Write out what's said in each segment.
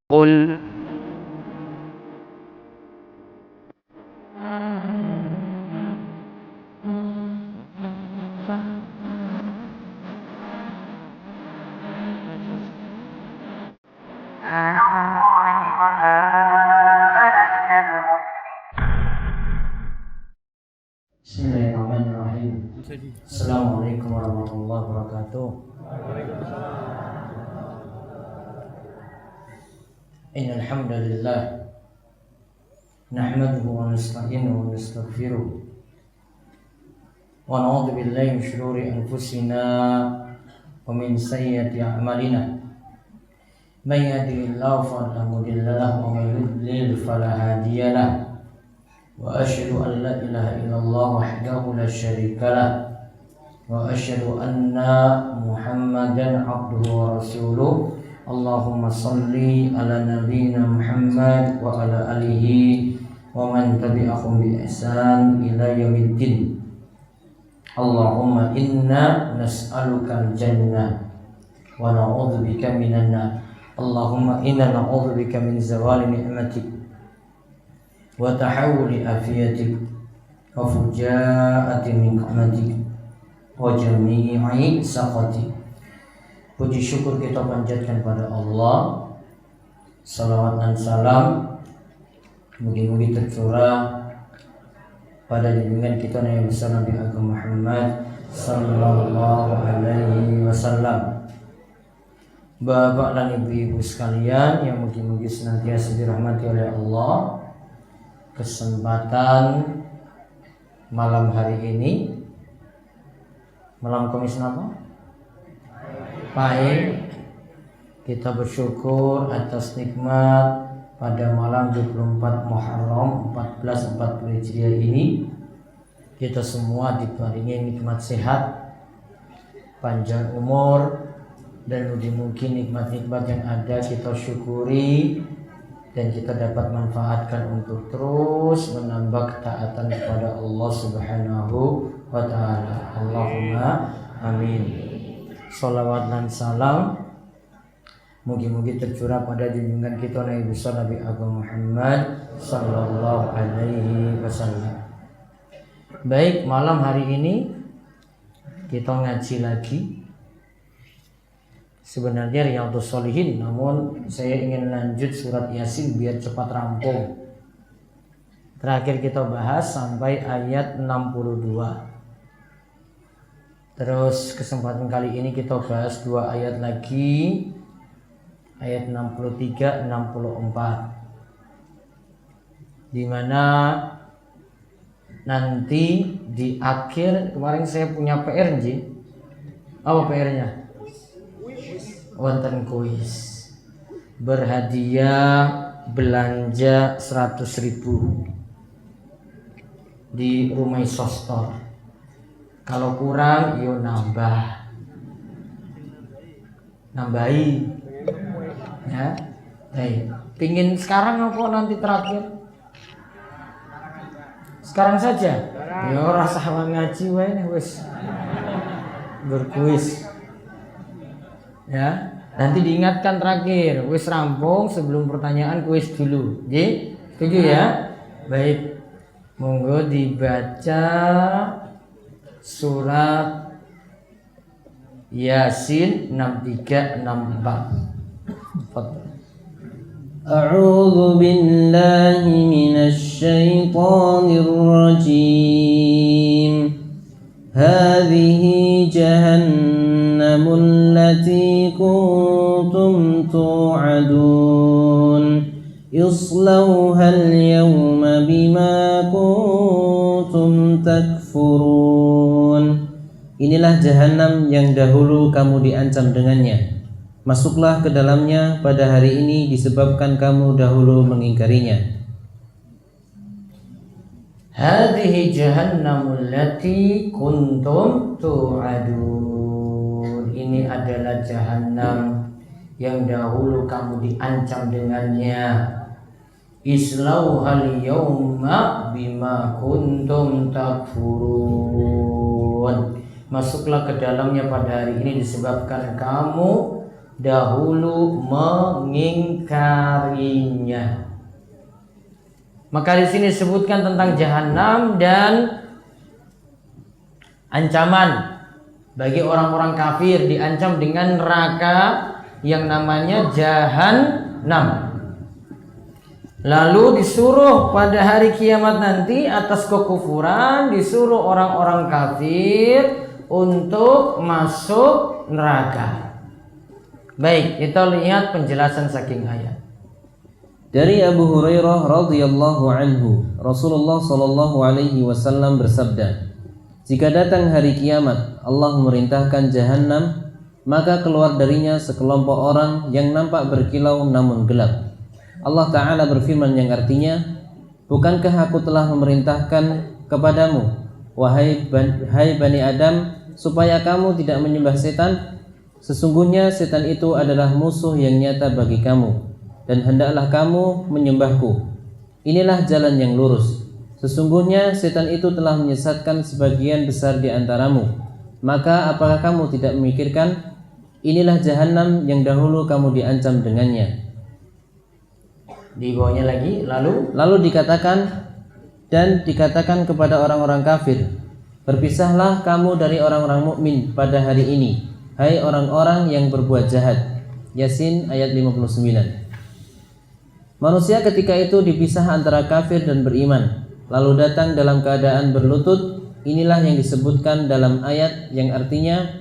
قل Bismillahirrahmanirrahim. Assalamualaikum warahmatullahi wabarakatuh. Innal hamdalillah nahmaduhu wa nasta'inuhu wa nastaghfiruh wa na'udzu billahi min shururi anfusina wa min sayyiati a'malina. May yahdihillahu fala mudilla lahu wa may yudlil fala hadiya lahu. Wa asyhadu an la ilaha illallah wahdahu la syarika lah wa asyhadu anna Muhammadan abduhu wa rasuluh. Allahumma salli ala nabiyyina Muhammad wa ala alihi wa man tabi'ahum bi ihsan ila yaumiddin. Allahumma inna nas'aluka al-jannah wa na'udzubika minan nar. Allahumma inna na'udzubika min zawali ni'matik wa tahawuli afiyatik wa fujaati nikmatik wa jami'i sakhatik. Puji syukur kita panjatkan pada Allah. Salawat dan salam mugi-mugi tercurah pada junjungan kita Nabi besar Nabi Agung Muhammad sallallahu alaihi wasallam. Bapak dan ibu-ibu sekalian yang mugi-mugi senantiasa dirahmati oleh Allah. Kesempatan malam hari ini, malam Kamis apa? Pahing. Kita bersyukur atas nikmat pada malam 24 Muharram 1440 Hijriah ini. Kita semua diparingi nikmat sehat, panjang umur, dan mungkin nikmat-nikmat yang ada kita syukuri dan kita dapat manfaatkan untuk terus menambah ketaatan kepada Allah Subhanahu wa ta'ala. Allahumma amin. Salawat dan salam mugi-mugi tercurah pada junjungan kita Nabi besar Nabi Agung Muhammad sallallahu alaihi wasallam. Baik, malam hari ini kita ngaji lagi. Sebenarnya Riyadhus Shalihin, namun saya ingin lanjut surat Yasin biar cepat rampung. Terakhir kita bahas sampai ayat 62. Terus kesempatan kali ini kita bahas 2 ayat lagi, ayat 63 64. Di mana nanti di akhir kemarin saya punya PR Ji. Apa PR-nya? Wonten kuis berhadiah belanja 100.000 di Rumah Sostor. Kalau kurang yo nambahi ya. Pingin sekarang apa nanti terakhir? Sekarang saja. Yo rasa ngaji wae wis berkuis. Ya, nanti diingatkan terakhir, wis rampung sebelum pertanyaan kuis dulu. Jadi, setuju ya? Baik. Monggo dibaca surat Yasin 63 64. A'udzu billahi minasy syaithanir rajim. Hadhihi jahannamul lati kuntum tu'adun islauha al-yawma bima kuntum takfurun. Inilah jahanam yang dahulu kamu diancam dengannya. Masuklah ke dalamnya pada hari ini disebabkan kamu dahulu mengingkarinya. Hadhihi jahannamul lati kuntum tu'adun. Ini adalah jahannam yang dahulu kamu diancam dengannya. Islauhal yawma bima kuntum takfurun. Masuklah ke dalamnya pada hari ini disebabkan kamu dahulu mengingkarinya. Maka di sini disebutkan tentang jahanam dan ancaman bagi orang-orang kafir, diancam dengan neraka yang namanya jahanam. Lalu disuruh pada hari kiamat nanti atas kekufuran, disuruh orang-orang kafir untuk masuk neraka. Baik, kita lihat penjelasan saking ayat. Dari Abu Hurairah radhiyallahu anhu, Rasulullah sallallahu alaihi wasallam bersabda, "Jika datang hari kiamat, Allah memerintahkan jahanam, maka keluar darinya sekelompok orang yang nampak berkilau namun gelap. Allah Ta'ala berfirman yang artinya, bukankah aku telah memerintahkan kepadamu, wahai Bani Adam, supaya kamu tidak menyembah setan? Sesungguhnya setan itu adalah musuh yang nyata bagi kamu, dan hendaklah kamu menyembahku. Inilah jalan yang lurus. Sesungguhnya setan itu telah menyesatkan sebagian besar di antaramu. Maka apakah kamu tidak memikirkan? Inilah jahanam yang dahulu kamu diancam dengannya." Di bawahnya lagi, lalu dikatakan kepada orang-orang kafir, "Berpisahlah kamu dari orang-orang mukmin pada hari ini, hai orang-orang yang berbuat jahat." Yasin ayat 59. Manusia ketika itu dipisah antara kafir dan beriman, lalu datang dalam keadaan berlutut. Inilah yang disebutkan dalam ayat yang artinya,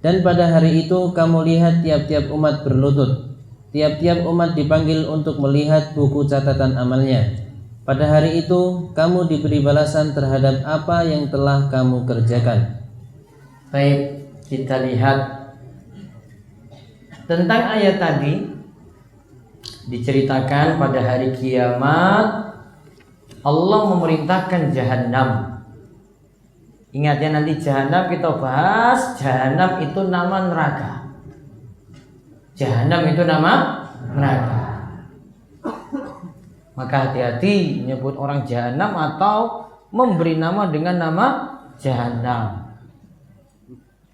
"Dan pada hari itu kamu lihat tiap-tiap umat berlutut. Tiap-tiap umat dipanggil untuk melihat buku catatan amalnya. Pada hari itu kamu diberi balasan terhadap apa yang telah kamu kerjakan." Baik, kita lihat tentang ayat tadi. Diceritakan pada hari kiamat Allah memerintahkan jahanam. Ingat ya, nanti jahanam kita bahas. Jahanam itu nama neraka. Jahanam itu nama neraka. Maka hati-hati menyebut orang jahanam atau memberi nama dengan nama jahanam.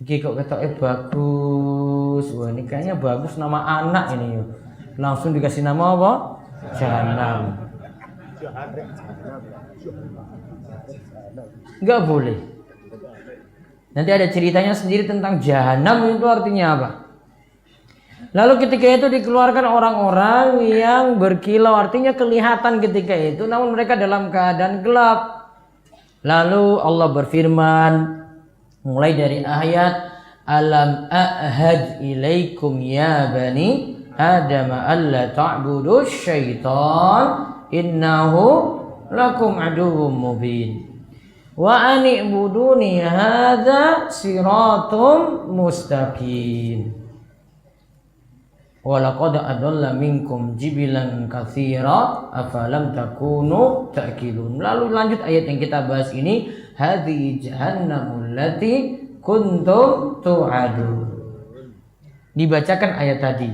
Iki kok ketoknya bagus. Wah, ini kayaknya bagus nama anak ini yuk. Langsung dikasih nama apa? Jahanam. Enggak boleh. Nanti ada ceritanya sendiri tentang jahanam itu artinya apa. Lalu ketika itu dikeluarkan orang-orang yang berkilau, artinya kelihatan ketika itu, namun mereka dalam keadaan gelap. Lalu Allah berfirman mulai dari ayat, "Alam a'had ilaikum ya bani Adam alla ta'budu syaitan innahu lakum aduwwum mubin wa ani'buduni hadza siratum mustaqim wa laqad adalla minkum jibilan katsira afalam takunu ta'qilun." Lalu lanjut ayat yang kita bahas ini, hadhi jahannamul lati kuntum tu'adun. Dibacakan ayat tadi,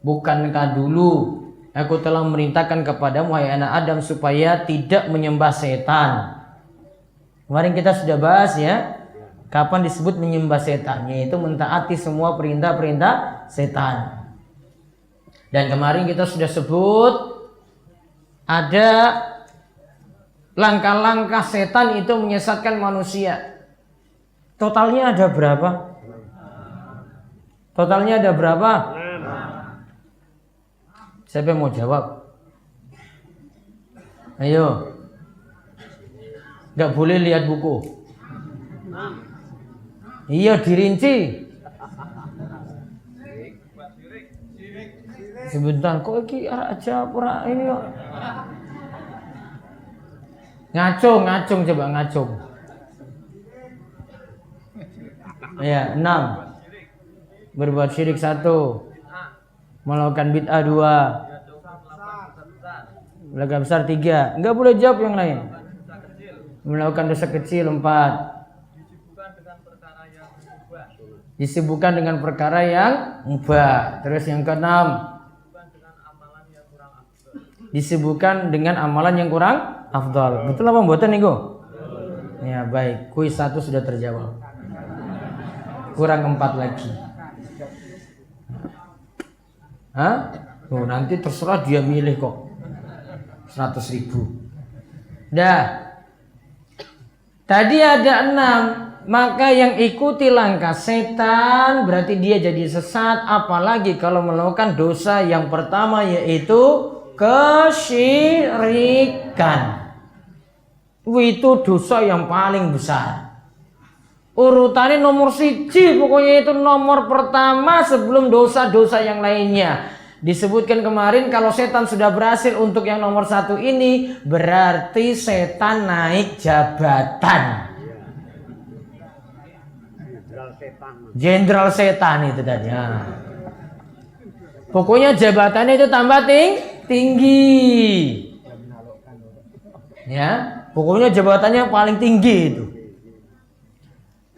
"Bukankah dulu aku telah memerintahkan kepadamu wahai anak Adam supaya tidak menyembah setan?" Kemarin kita sudah bahas ya, kapan disebut menyembah setan, yaitu mentaati semua perintah-perintah setan. Dan kemarin kita sudah sebut ada langkah-langkah setan itu menyesatkan manusia. Totalnya ada berapa? Totalnya ada berapa? Siapa yang mau jawab? Ayo. Gak boleh lihat buku. Iya, dirinci. Sebentar, kok iki aja pura ini kok. Ngacung coba ngacung. Ya, 6. Berbuat syirik 1. Melakukan bid'ah 2. Melakukan besar 3. Enggak boleh jawab yang lain. Melakukan dosa kecil 4. Disibukkan dengan perkara yang mubah. Terus yang ke-6, disibukkan dengan amalan yang kurang afdal. Betul apa mboten niku? Ya, baik. Kuis 1 sudah terjawab. Kurang 4 lagi. Hah? Oh, nanti terserah dia milih kok. 100.000. Dah. Tadi ada 6, maka yang ikuti langkah setan berarti dia jadi sesat, apalagi kalau melakukan dosa yang pertama yaitu kesyirikan. Itu dosa yang paling besar. Urutannya nomor 1, pokoknya itu nomor pertama sebelum dosa-dosa yang lainnya. Disebutkan kemarin kalau setan sudah berhasil untuk yang nomor 1 ini, berarti setan naik jabatan. Jenderal setan itu tadi. Nah. Pokoknya jabatannya itu tambah tinggi. Ya, pokoknya jabatannya paling tinggi itu.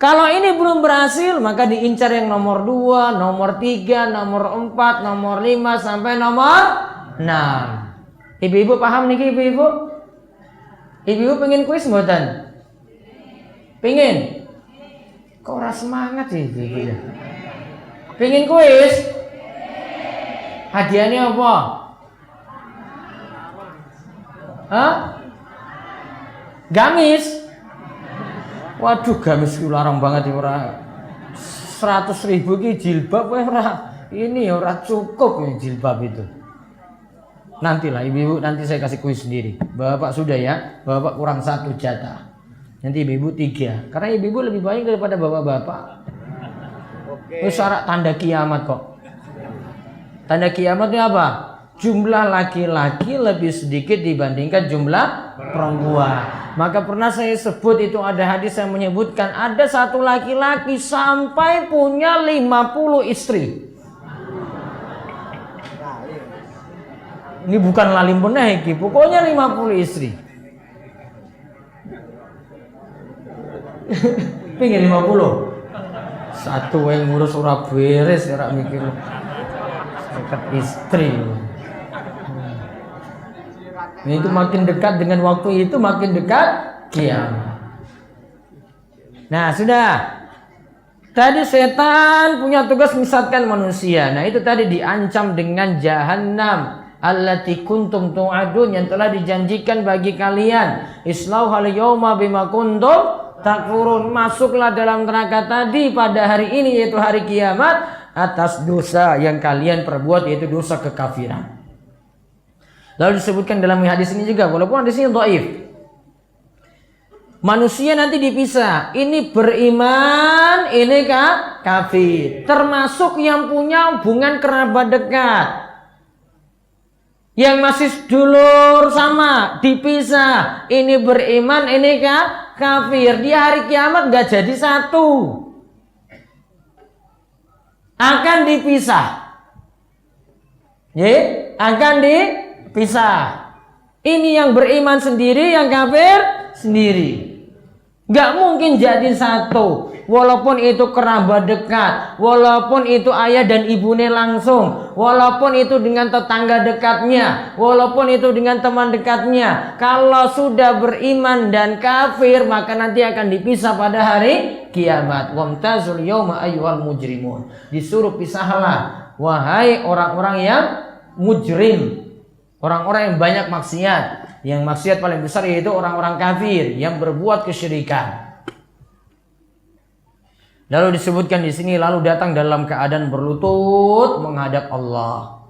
Kalau ini belum berhasil, maka diincar yang nomor 2, nomor 3, nomor 4, nomor 5, sampai nomor 6. Ibu-ibu paham nih ibu-ibu? Ibu-ibu pengen kuis mboten? Pengen? Kok ora semangat sih ibu-ibu? Pengen kuis? Hadiahnya apa? Hah? Gamis? Waduh, gamis larang banget ya ora. 100.000 ki jilbab ora. Ini ora cukup ya jilbab itu. Nantilah ibu-ibu, nanti saya kasih kuis sendiri. Bapak sudah ya, bapak kurang 1 jatah. Nanti ibu-ibu 3. Karena ibu-ibu lebih banyak daripada bapak-bapak. Itu syarat tanda kiamat kok. Tanda kiamatnya apa? Jumlah laki-laki lebih sedikit dibandingkan jumlah perempuan. Maka pernah saya sebut itu ada hadis yang menyebutkan ada satu laki-laki sampai punya 50 istri. Ini bukan lalim penaiki, pokoknya 50 istri. Pengen 50. Satu yang ngurus ora beres, ora mikir dekat istri. Nah, itu makin dekat dengan waktu itu makin dekat kiamat. Nah, sudah. Tadi setan punya tugas menyesatkan manusia. Nah, itu tadi diancam dengan jahanam allati kuntum tu'adun, yang telah dijanjikan bagi kalian. Islauhal yauma bima kuntum takfurun. Masuklah dalam neraka tadi pada hari ini, yaitu hari kiamat, atas dosa yang kalian perbuat, yaitu dosa kekafiran. Lalu disebutkan dalam hadis ini juga, walaupun hadis ini dhaif, manusia nanti dipisah. Ini beriman, ini kafir. Termasuk yang punya hubungan kerabat dekat. Yang masih dulur sama, dipisah. Ini beriman, ini kafir. Di hari kiamat gak jadi satu. Akan dipisah. Ya, akan dipisah. Ini yang beriman sendiri, yang kafir sendiri. Gak mungkin jadi satu. Walaupun itu kerabat dekat, walaupun itu ayah dan ibunya langsung, walaupun itu dengan tetangga dekatnya, walaupun itu dengan teman dekatnya, kalau sudah beriman dan kafir, maka nanti akan dipisah pada hari kiamat. Wamtazul yauma ayyuhal mujrimun. Disuruh pisahlah, wahai orang-orang yang mujrim, orang-orang yang banyak maksiat. Yang maksiat paling besar yaitu orang-orang kafir yang berbuat kesyirikan. Lalu disebutkan di sini, lalu datang dalam keadaan berlutut menghadap Allah.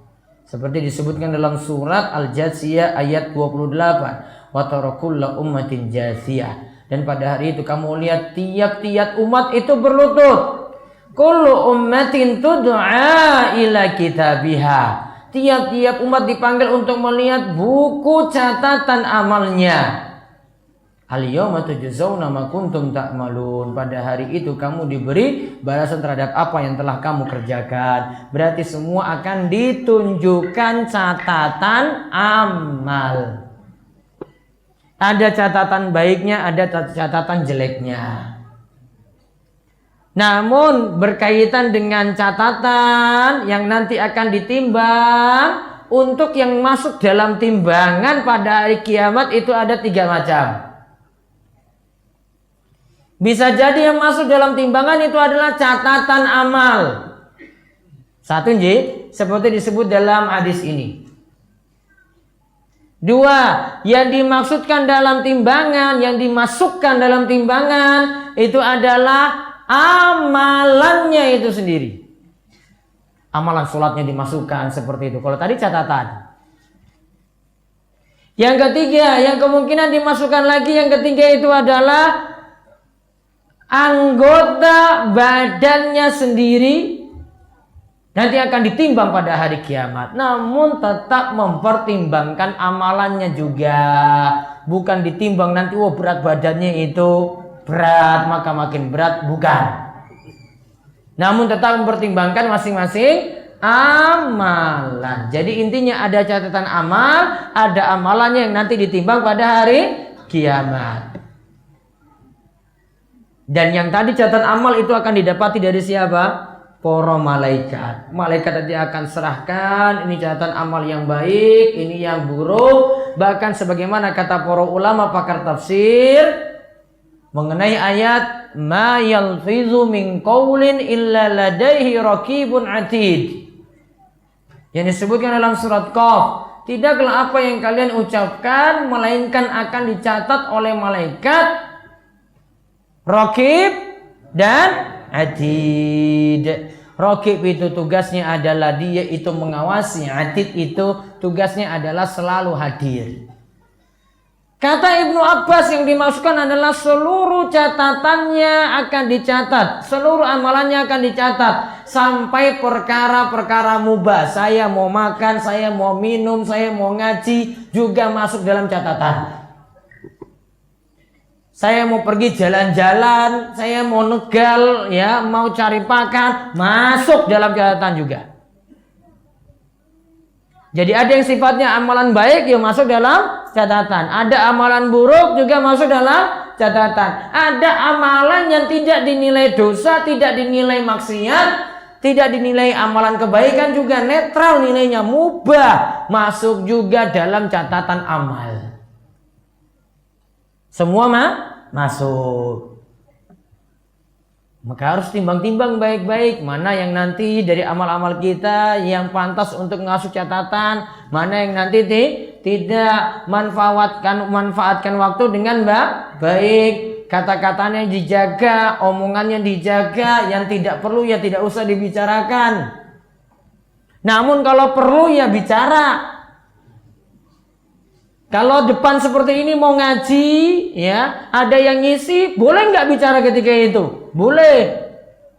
Seperti disebutkan dalam surat Al-Jathiyah ayat 28. Wa tarakullu ummatin jathiyah. Dan pada hari itu kamu lihat tiap-tiap umat itu berlutut. Kullu ummatin tud'a ila kitabiha. Tiap-tiap umat dipanggil untuk melihat buku catatan amalnya. Al-yawma tujzauna ma kuntum ta'malun. Pada hari itu kamu diberi balasan terhadap apa yang telah kamu kerjakan. Berarti semua akan ditunjukkan catatan amal. Ada catatan baiknya, ada catatan jeleknya. Namun berkaitan dengan catatan yang nanti akan ditimbang, untuk yang masuk dalam timbangan pada hari kiamat itu ada 3 macam. Bisa jadi yang masuk dalam timbangan itu adalah catatan amal. Satu seperti disebut dalam hadis ini. Dua, yang dimaksudkan dalam timbangan, yang dimasukkan dalam timbangan itu adalah amalannya itu sendiri. Amalan sholatnya dimasukkan seperti itu. Kalau tadi catatan. Yang ketiga, yang kemungkinan dimasukkan lagi, yang ketiga itu adalah anggota badannya sendiri. Nanti akan ditimbang pada hari kiamat. Namun tetap mempertimbangkan amalannya juga. Bukan ditimbang nanti berat badannya itu berat maka makin berat. Bukan. Namun tetap mempertimbangkan masing-masing amalan. Jadi intinya ada catatan amal, ada amalannya yang nanti ditimbang pada hari kiamat. Dan yang tadi catatan amal itu akan didapati dari siapa? Para malaikat. Malaikat nanti akan serahkan ini catatan amal yang baik, ini yang buruk. Bahkan sebagaimana kata para ulama pakar tafsir mengenai ayat ma yalfizu min qaulin illa ladaihi raqibun atid, yang disebutkan dalam surat Qaf, tidaklah apa yang kalian ucapkan melainkan akan dicatat oleh malaikat raqib dan atid. Raqib itu tugasnya adalah dia itu mengawasi, atid itu tugasnya adalah selalu hadir. Kata Ibnu Abbas yang dimaksudkan adalah seluruh catatannya akan dicatat, seluruh amalannya akan dicatat, sampai perkara-perkara mubah. Saya mau makan, saya mau minum, saya mau ngaji juga masuk dalam catatan. Saya mau pergi jalan-jalan, saya mau negal, ya, mau cari pakan, masuk dalam catatan juga. Jadi ada yang sifatnya amalan baik ya masuk dalam catatan. Ada amalan buruk juga masuk dalam catatan. Ada amalan yang tidak dinilai dosa, tidak dinilai maksiat, tidak dinilai amalan kebaikan, juga netral nilainya, mubah, masuk juga dalam catatan amal. Semua masuk. Maka harus timbang-timbang baik-baik mana yang nanti dari amal-amal kita yang pantas untuk ngasuh catatan, mana yang nanti tidak manfaatkan waktu dengan baik, kata-katanya dijaga, omongannya dijaga, yang tidak perlu ya tidak usah dibicarakan. Namun kalau perlu ya bicara. Kalau depan seperti ini mau ngaji, ya, ada yang ngisi, boleh nggak bicara ketika itu? Boleh.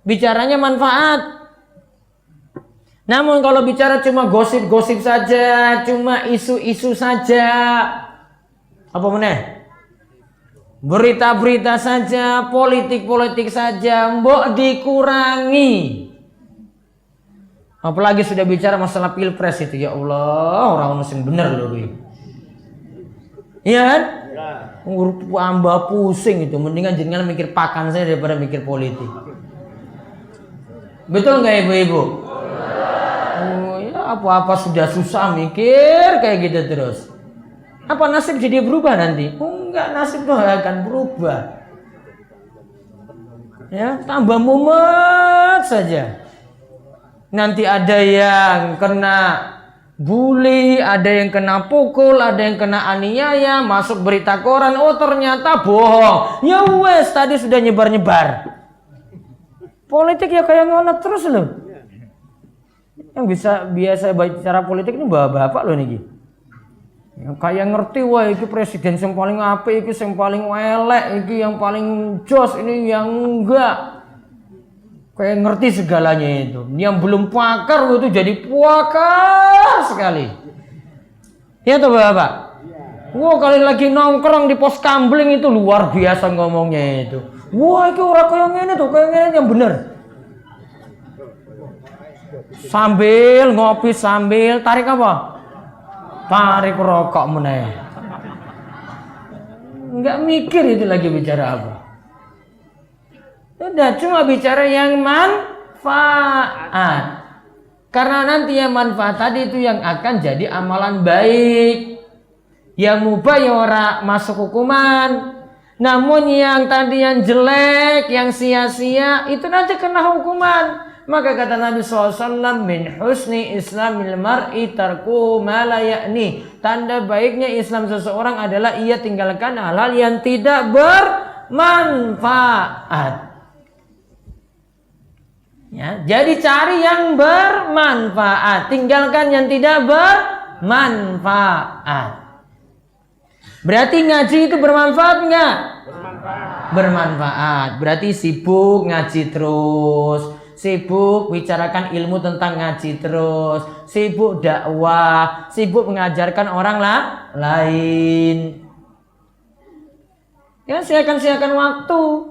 Bicaranya manfaat. Namun kalau bicara cuma gosip-gosip saja, cuma isu-isu saja, apa meneh? Berita-berita saja, politik-politik saja, mbok dikurangi. Apalagi sudah bicara masalah pilpres itu, ya Allah, orang sing bener loh ini. Iya kan? Ambah pusing itu. Mendingan jangan mikir pakan saya daripada mikir politik. Betul nggak ibu-ibu? Oh, ya apa-apa sudah susah mikir kayak gitu terus. Apa nasib jadi berubah nanti? Oh, enggak, nasib tuh akan berubah. Ya, tambah mumet saja. Nanti ada yang kena bully, ada yang kena pukul, ada yang kena aniaya, masuk berita koran, oh ternyata bohong. Ya wes, tadi sudah nyebar-nyebar. Politik ya kayak ngono terus loh. Yang biasa bicara politik ini bapak loh nih. Yang kayak ngerti, wah ini presiden yang paling apik, ini yang paling elek, ini yang paling jos, ini yang enggak. Kayak ngerti segalanya itu. Yang belum pakar itu jadi pakar sekali. Ya tuh bapak. Wah kali lagi nongkrong di pos kambling itu luar biasa ngomongnya itu. Wah itu orang kayak gini tuh, kayak gini yang bener. Sambil ngopi, sambil tarik apa? Tarik rokok meneh. Enggak mikir itu lagi bicara apa. Sudah cuma bicara yang manfaat. Karena nanti yang manfaat tadi itu yang akan jadi amalan baik. Yang mubah ya ora masuk hukuman. Namun yang tadi yang jelek, yang sia-sia itu nanti kena hukuman. Maka kata Nabi SAW, min husni islamil mar'i tarku ma la ya'ni. Tanda baiknya Islam seseorang adalah ia tinggalkan hal-hal yang tidak bermanfaat. Ya, jadi cari yang bermanfaat, tinggalkan yang tidak bermanfaat. Berarti ngaji itu bermanfaat enggak? Bermanfaat. Berarti sibuk ngaji terus, sibuk bicarakan ilmu tentang ngaji terus, sibuk dakwah, sibuk mengajarkan orang lain. Ya, siakan waktu.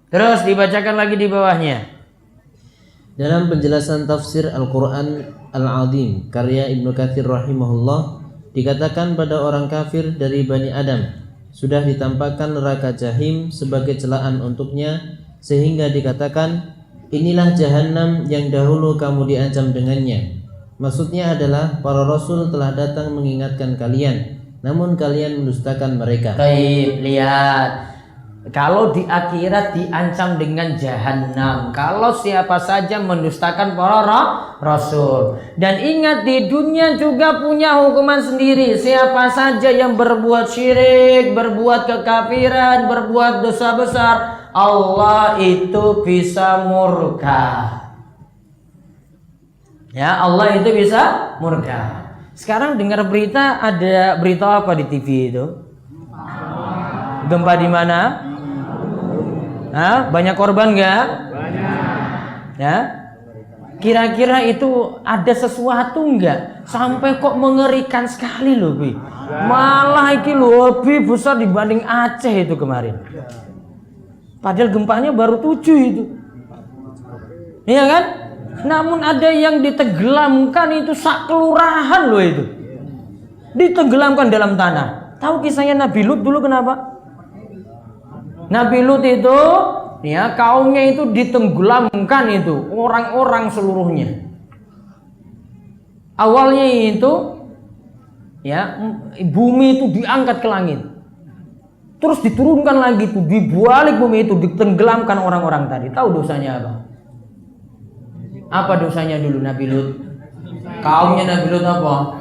Terus dibacakan lagi di bawahnya. Dalam penjelasan tafsir Al-Quran Al-Azim karya Ibnu Katsir rahimahullah, dikatakan pada orang kafir dari Bani Adam sudah ditampakkan neraka Jahim sebagai celaan untuknya, sehingga dikatakan, inilah Jahannam yang dahulu kamu diancam dengannya. Maksudnya adalah para rasul telah datang mengingatkan kalian, namun kalian mendustakan mereka. Baik, lihat. Kalau di akhirat diancam dengan jahanam kalau siapa saja mendustakan para rasul. Dan ingat, di dunia juga punya hukuman sendiri. Siapa saja yang berbuat syirik, berbuat kekafiran, berbuat dosa besar, Allah itu bisa murka. Ya, Allah itu bisa murka. Sekarang dengar berita, ada berita apa di TV itu? Gempa di mana? Banyak korban nggak? Banyak. Ya, kira-kira itu ada sesuatu nggak? Sampai kok mengerikan sekali loh, Bi. Malah iki lebih besar dibanding Aceh itu kemarin. Padahal gempanya baru 7 itu. Iya kan? Namun ada yang ditenggelamkan itu sak kelurahan loh itu. Ditenggelamkan dalam tanah. Tahu kisahnya Nabi Lut dulu kenapa? Nabi Lut itu, ya, kaumnya itu ditenggelamkan itu, orang-orang seluruhnya. Awalnya itu, ya, bumi itu diangkat ke langit, terus diturunkan lagi itu, di balik bumi itu ditenggelamkan orang-orang tadi. Tahu dosanya apa? Apa dosanya dulu Nabi Lut? Kaumnya Nabi Lut apa?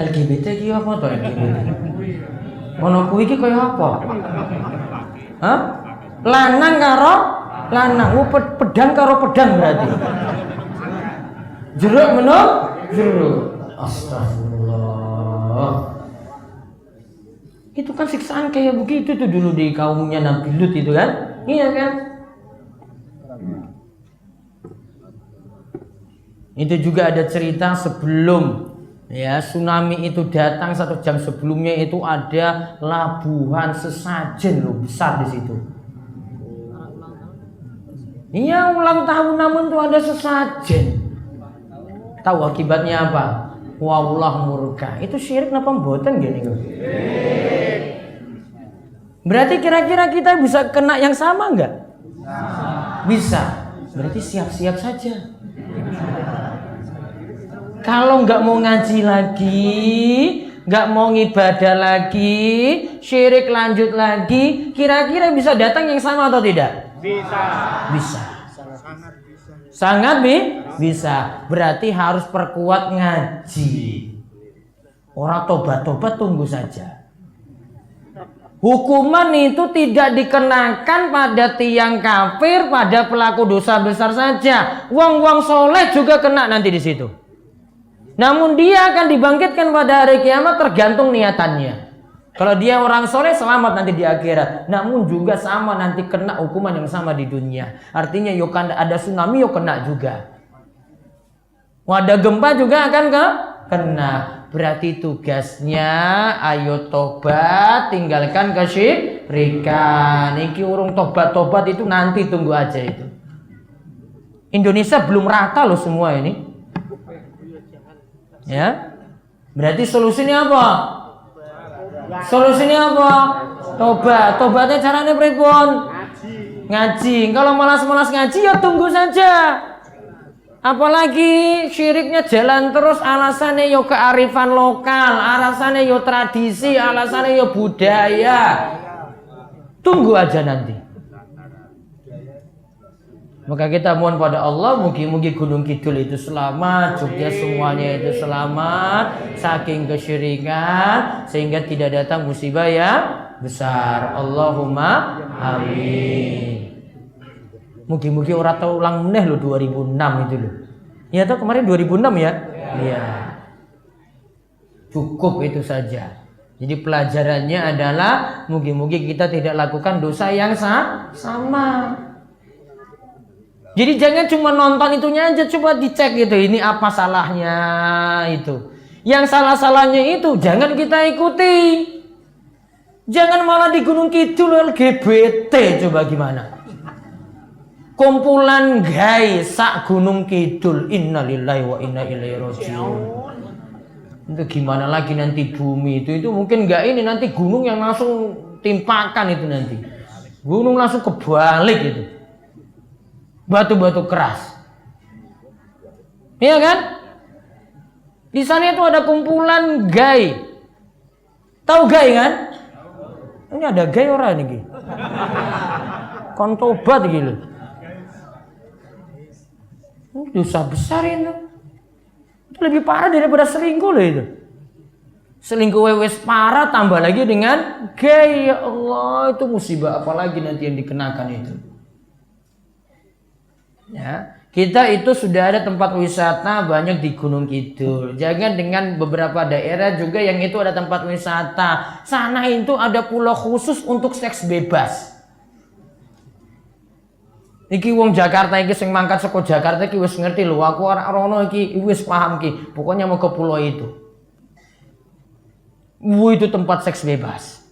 LGBT ki apa tuh LGBT? Ono kuwi iki kaya apa? Lanang karo lanang, pedang karo pedang berarti. Jeruk menurut jeruk. Astagfirullah. Itu kan siksaan kayak begitu tuh dulu di kaumnya Nabi Lut itu kan? Iya kan? Itu juga ada cerita sebelum, ya, tsunami itu datang 1 jam sebelumnya itu ada labuhan sesajen loh besar di situ. Iya, ulang tahun namun tuh ada sesajen. Tahu akibatnya apa? Wallah murka. Itu syirik napa mboten gini kok? Berarti kira-kira kita bisa kena yang sama enggak? Bisa. Berarti siap-siap saja. Kalau nggak mau ngaji lagi, nggak mau ngibadah lagi, syirik lanjut lagi, kira-kira bisa datang yang sama atau tidak? Bisa. Bisa. Sangat bisa. Berarti harus perkuat ngaji. Orang tobat-tobat tunggu saja. Hukuman itu tidak dikenakan pada tiang kafir, pada pelaku dosa besar saja. Wong-wong soleh juga kena nanti di situ. Namun dia akan dibangkitkan pada hari kiamat tergantung niatannya. Kalau dia orang soleh selamat nanti di akhirat. Namun juga sama nanti kena hukuman yang sama di dunia. Artinya ada tsunami kena juga. Ada gempa juga akan kena. Berarti tugasnya ayo tobat, tinggalkan kesyirikan. Niki urung tobat-tobat itu nanti tunggu aja itu. Indonesia belum rata loh semua ini. Ya, berarti solusinya apa? Solusinya apa? Tobat. Tobatnya caranya pripun? Ngaji. Kalau malas-malas ngaji ya tunggu saja. Apalagi syiriknya jalan terus, alasannya yo kearifan lokal, alasannya yo tradisi, alasannya yo budaya. Tunggu aja nanti. Maka kita mohon pada Allah, mugi-mugi Gunung Kidul itu selamat, Jogja semuanya itu selamat, saking kesyirikan sehingga tidak datang musibah yang besar. Allahumma amin. Mugi-mugi orang tahu ulang meneh lo 2006 itu lo. Ya tahu kemarin 2006 ya? Iya. Cukup itu saja. Jadi pelajarannya adalah mugi-mugi kita tidak lakukan dosa yang sama. Jadi jangan cuma nonton itunya aja, coba dicek gitu, ini apa salahnya itu. Yang salah-salahnya itu jangan kita ikuti. Jangan malah di Gunung Kidul LGBT, coba gimana? Kumpulan gay sak Gunung Kidul, innalillahi wa inna ilaihi rajiun. Itu gimana lagi nanti bumi itu mungkin enggak ini nanti gunung yang langsung timpakan itu nanti. Gunung langsung kebalik itu. Batu-batu keras. Iya kan? Di sana itu ada kumpulan gay. Tahu gay kan? Ini ada gay orang ini. Kon tobat gitu. Ini dosa besar itu. Itu lebih parah daripada selingkuh loh itu. Selingkuh wewes parah tambah lagi dengan gay. Ya Allah, itu musibah apalagi nanti yang dikenakan itu. Ya, kita itu sudah ada tempat wisata banyak di Gunung Kidul. Jangan dengan beberapa daerah juga yang itu ada tempat wisata. Sana itu ada pulau khusus untuk seks bebas. Iki wong Jakarta iki sing mangkat saka Jakarta iki wis ngerti lho. Aku ora rono iki wis paham iki. Pokoknya mau ke pulau itu. Itu tempat seks bebas.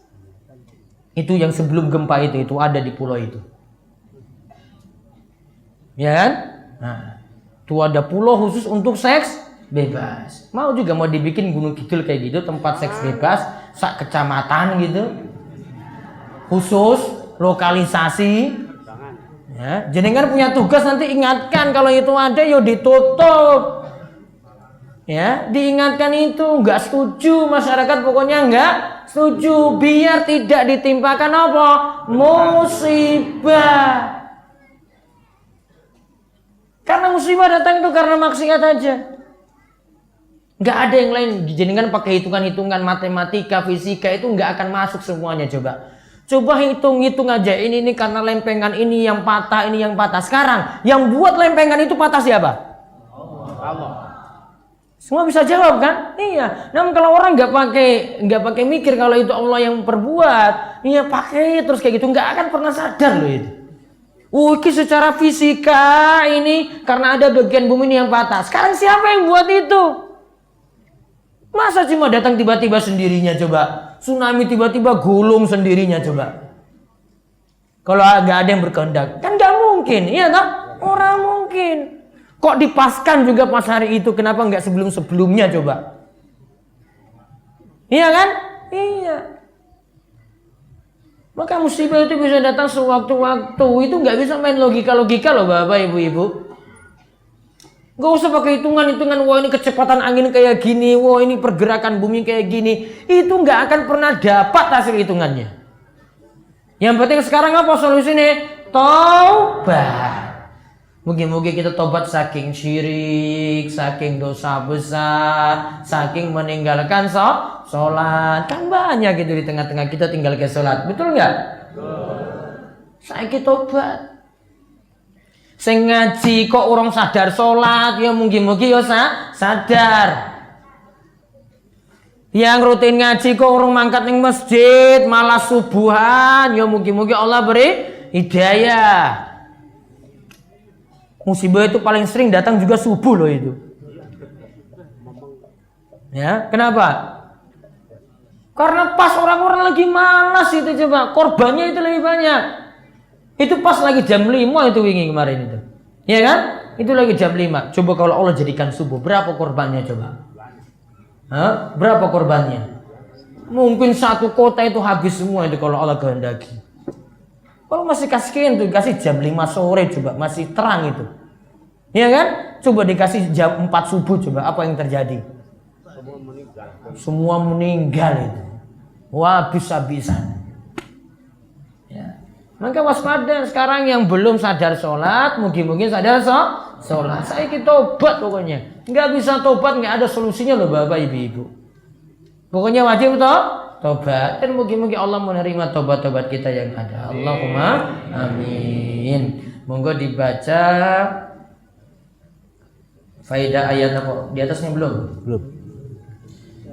Itu yang sebelum gempa itu ada di pulau itu. Ya kan? Nah, itu ada pulau khusus untuk seks bebas. Mau juga mau dibikin Gunung Kidul kayak gitu, tempat seks bebas sak kecamatan gitu. Khusus lokalisasi. Ya, jenengan punya tugas nanti ingatkan kalau itu ada yo ditutup. Ya, diingatkan itu enggak setuju masyarakat pokoknya enggak setuju biar tidak ditimpakan apa? Musibah. Karena musibah datang itu karena maksiat aja. Nggak ada yang lain. Jenengan pakai hitungan-hitungan matematika, fisika itu nggak akan masuk semuanya coba. Coba hitung-hitung aja. Ini karena lempengan ini yang patah, ini yang patah. Sekarang yang buat lempengan itu patah siapa? Allah. Semua bisa jawab kan? Iya. Namun kalau orang nggak pakai mikir kalau itu Allah yang perbuat, iya pakai terus kayak gitu nggak akan pernah sadar loh itu. Secara fisika ini karena ada bagian bumi ini yang patah. Sekarang siapa yang buat itu? Masa cuma datang tiba-tiba sendirinya coba? Tsunami tiba-tiba gulung sendirinya coba? Kalau nggak ada yang berkehendak, kan nggak mungkin, iya tak? Orang mungkin. Kok dipaskan juga pas hari itu? Kenapa nggak sebelum-sebelumnya coba? Iya kan? Iya. Maka musibah itu bisa datang sewaktu-waktu. Itu nggak bisa main logika-logika loh Bapak Ibu-Ibu. Nggak usah pakai hitungan-hitungan. Wah ini kecepatan angin kayak gini. Wah ini pergerakan bumi kayak gini. Itu nggak akan pernah dapat hasil hitungannya. Yang penting sekarang apa solusinya? Taubat. Mungkin kita tobat saking syirik, saking dosa besar, saking meninggalkan sholat. Kan banyak gitu di tengah-tengah kita tinggalkan sholat. Betul nggak? Saiki tobat. Sing ngaji kok orang sadar sholat, ya mungkin ya sadar. Yang rutin ngaji kok orang mangkat ning masjid, malah subuhan, ya mungkin Allah beri hidayah. Musibah itu paling sering datang juga subuh loh itu. Ya, kenapa? Karena pas orang-orang lagi malas itu coba, korbannya itu lebih banyak. Itu pas lagi jam 5 itu wingi kemarin itu. Ya kan? Itu lagi jam 5. Coba kalau Allah jadikan subuh, berapa korbannya coba? Hah? Berapa korbannya? Mungkin satu kota itu habis semua itu kalau Allah kehendaki. Kalau masih kasih jam 5 sore coba, masih terang itu. Ya kan? Coba dikasih jam 4 subuh coba, apa yang terjadi? Semua meninggal itu. Wah, habis-habisan. Ya. Maka waspada sekarang yang belum sadar sholat, mungkin sadar sholat. Saya kita tobat pokoknya. Nggak bisa tobat, nggak ada solusinya loh Bapak Ibu. Pokoknya wajib tobat. Dan mungkin Allah menerima tobat-tobat kita yang ada. Allahumma amin. Monggo dibaca faedah ayat apa? Di atasnya belum? Belum.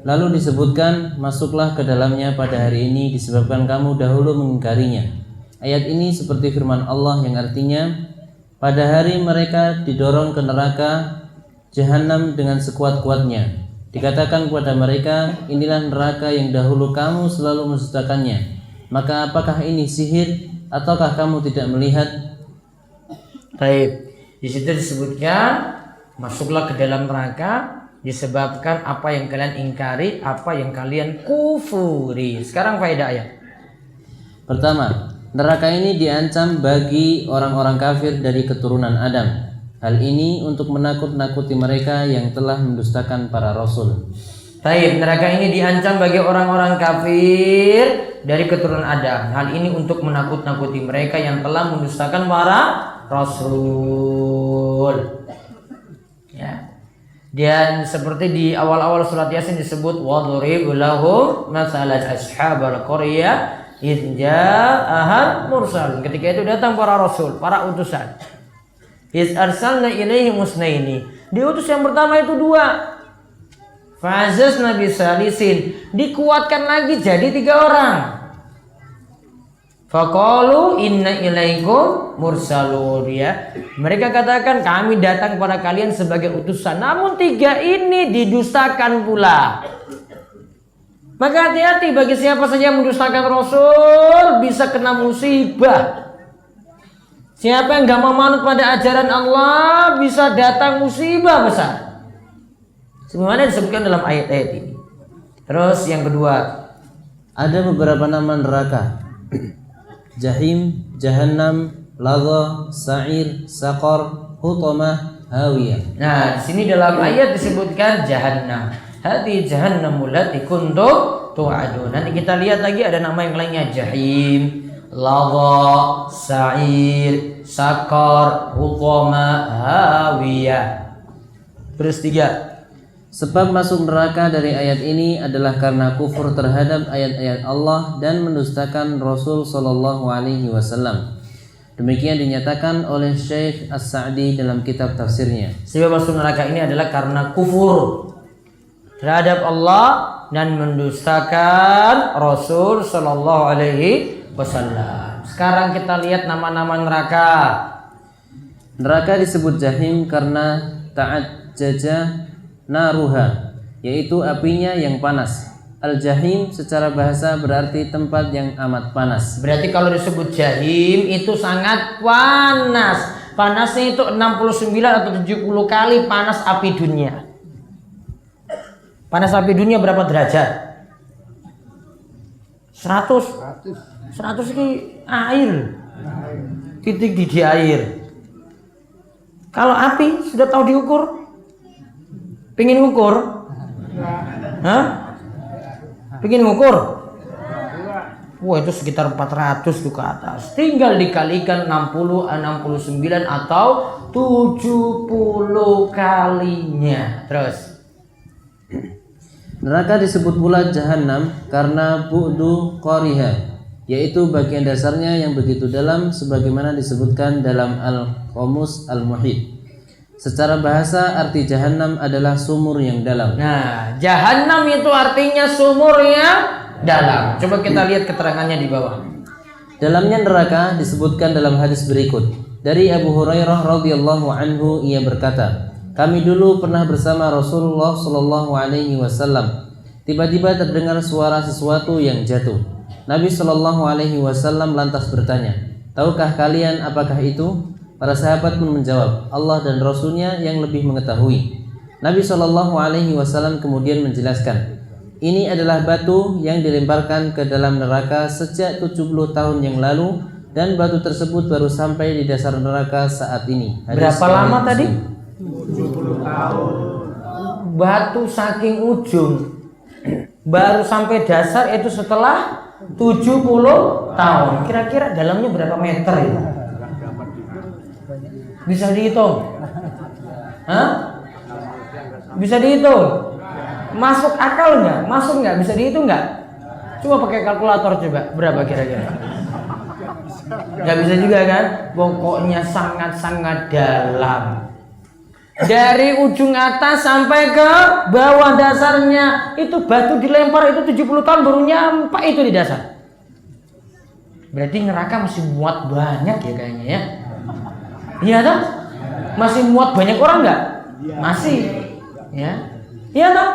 Lalu disebutkan, masuklah ke dalamnya pada hari ini disebabkan kamu dahulu mengingkarinya. Ayat ini seperti firman Allah yang artinya, pada hari mereka didorong ke neraka Jahanam dengan sekuat-kuatnya. Dikatakan kepada mereka, inilah neraka yang dahulu kamu selalu mensustakannya. Maka apakah ini sihir ataukah kamu tidak melihat? Baik. Di situ disebutkan, masuklah ke dalam neraka disebabkan apa yang kalian ingkari, apa yang kalian kufuri. Sekarang faedah ayat. Pertama, neraka ini diancam bagi orang-orang kafir dari keturunan Adam. Hal ini untuk menakut-nakuti mereka yang telah mendustakan para rasul. Baik, neraka ini diancam bagi orang-orang kafir dari keturunan Adam. Hal ini untuk menakut-nakuti mereka yang telah mendustakan para rasul. Ya. Dan seperti di awal-awal surat Yasin disebut wadrib lahum masalan ashabal qaryah idh ja'ahal mursal. Ketika itu datang para rasul, para utusan. Iz arsalna ilaihim musnaini. Diutus yang pertama itu 2. Fazaz Nabi Salisin, dikuatkan lagi jadi 3 orang. Faqalu inna ilaikum mursalun, ya. Mereka katakan kami datang kepada kalian sebagai utusan. Namun 3 ini didustakan pula. Maka hati-hati bagi siapa saja yang mendustakan Rasul bisa kena musibah. Siapa yang gak mau manut pada ajaran Allah bisa datang musibah besar. Semuanya disebutkan dalam ayat-ayat ini. Terus yang kedua, ada beberapa nama neraka. Jahim, Jahannam, Lagha, Sa'ir, Saqar, Hutamah, Hawiyah. Nah, di sini dalam ayat disebutkan Jahannam. Hati Jahannamul lati kuntum tu'adun. Nanti kita lihat lagi ada nama yang lainnya, Jahim, Lagha, Sa'ir, Saqar, Hutamah, Hawiyah. Terus 3. Sebab masuk neraka dari ayat ini adalah karena kufur terhadap ayat-ayat Allah dan mendustakan Rasul sallallahu alaihi wasallam. Demikian dinyatakan oleh Syekh As-Sa'di dalam kitab tafsirnya. Sebab masuk neraka ini adalah karena kufur terhadap Allah dan mendustakan Rasul sallallahu alaihi wasallam. Sekarang kita lihat nama-nama neraka. Neraka disebut Jahim karena ta'ajjaja naruha, yaitu apinya yang panas. Al-Jahim secara bahasa berarti tempat yang amat panas. Berarti kalau disebut Jahim itu sangat panas. Panasnya itu 69 atau 70 kali panas api dunia. Panas api dunia berapa derajat? 100. 100 ini air. Titik di air. Kalau api sudah tahu diukur? Pengen ngukur? Hah? Pengen ngukur? Wah, itu sekitar 400 tuh ke atas. Tinggal dikalikan 60, 69 atau 70 kalinya. Terus neraka disebut pula Jahannam karena bu'du qariha, yaitu bagian dasarnya yang begitu dalam sebagaimana disebutkan dalam Al-Qamus Al-Muhit. Secara bahasa arti Jahannam adalah sumur yang dalam. Nah, Jahannam itu artinya sumur yang dalam. Coba kita lihat keterangannya di bawah. Dalamnya neraka disebutkan dalam hadis berikut. Dari Abu Hurairah radhiyallahu anhu, ia berkata, kami dulu pernah bersama Rasulullah sallallahu alaihi wasallam. Tiba-tiba terdengar suara sesuatu yang jatuh. Nabi sallallahu alaihi wasallam lantas bertanya, tahukah kalian apakah itu? Para sahabat pun menjawab, Allah dan Rasulnya yang lebih mengetahui. Nabi sallallahu alaihi wasallam kemudian menjelaskan, ini adalah batu yang dilemparkan ke dalam neraka sejak 70 tahun yang lalu dan batu tersebut baru sampai di dasar neraka saat ini. Hadis berapa lama tadi? 70 tahun. Batu saking ujung baru sampai dasar itu setelah 70 tahun. Kira-kira dalamnya berapa meter itu? Bisa dihitung? Hah? Bisa dihitung? Masuk akal nggak? Masuk nggak? Bisa dihitung nggak? Coba pakai kalkulator coba. Berapa kira-kira? Nggak bisa juga kan? Pokoknya sangat-sangat dalam. Dari ujung atas sampai ke bawah dasarnya itu batu dilempar itu 70 tahun baru nyampe itu di dasar. Berarti neraka masih muat banyak ya kayaknya ya. Iya toh? Masih muat banyak orang nggak? Masih. Ya. Iya toh?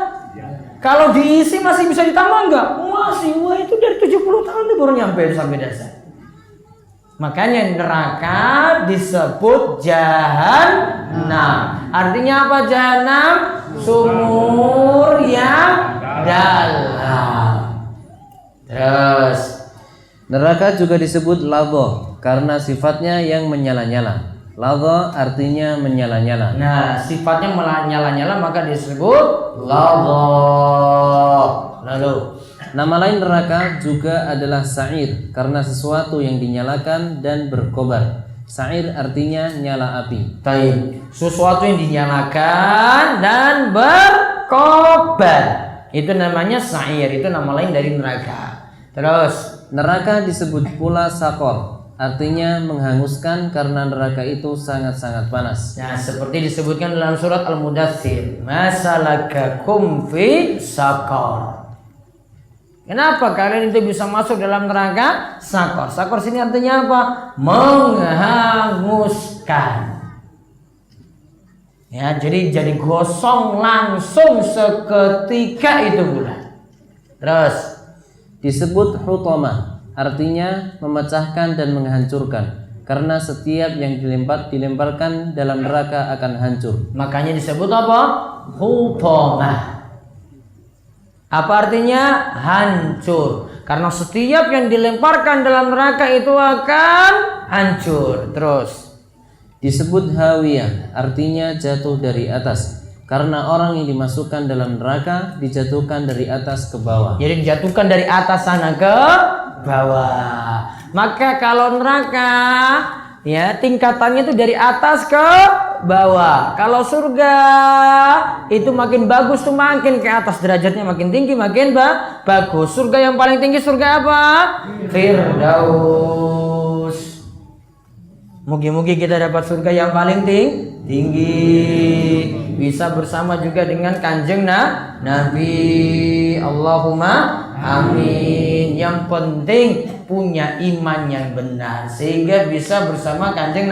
Kalau diisi masih bisa ditambah nggak? Masih. Wah itu dari 70 tahun itu baru nyampe sampai dasar. Makanya neraka disebut jahanam. Artinya apa jahanam? Sumur yang dalam. Terus Neraka juga disebut ladha karena sifatnya yang menyala-nyala. Ladha artinya menyala-nyala. nah sifatnya menyala-nyala maka disebut ladha. Lalu Nama lain neraka juga adalah sa'ir karena sesuatu yang dinyalakan dan berkobar. Sa'ir artinya nyala api. Taib. Sesuatu yang dinyalakan dan berkobar itu namanya sa'ir. Itu nama lain dari neraka. Terus Neraka disebut pula sakor, artinya menghanguskan karena neraka itu sangat-sangat panas. nah seperti disebutkan dalam surat Al-Mudaththir, masalakakum fi sakor. Kenapa kalian itu bisa masuk dalam neraka? Sakor. Sakor sini artinya apa? Menghanguskan. Ya, jadi gosong langsung seketika itu bulan. Terus Disebut hutamah, artinya memecahkan dan menghancurkan. Karena setiap yang dilemparkan dalam neraka akan hancur. makanya disebut apa? Hutamah. Apa artinya? Hancur. Karena setiap yang dilemparkan dalam neraka itu akan hancur. Terus Disebut hawiyah, artinya jatuh dari atas. Karena orang yang dimasukkan dalam neraka dijatuhkan dari atas ke bawah. jadi dijatuhkan dari atas sana ke bawah. Maka kalau neraka ya tingkatannya itu dari atas ke bawah. Kalau surga itu makin bagus tuh makin ke atas derajatnya makin tinggi makin bagus. Surga yang paling tinggi surga apa? Firdaus. Mugi-mugi kita dapat surga yang paling tinggi. Bisa bersama juga dengan kanjeng Nabi. Allahumma amin. Yang penting punya iman yang benar sehingga bisa bersama kanjeng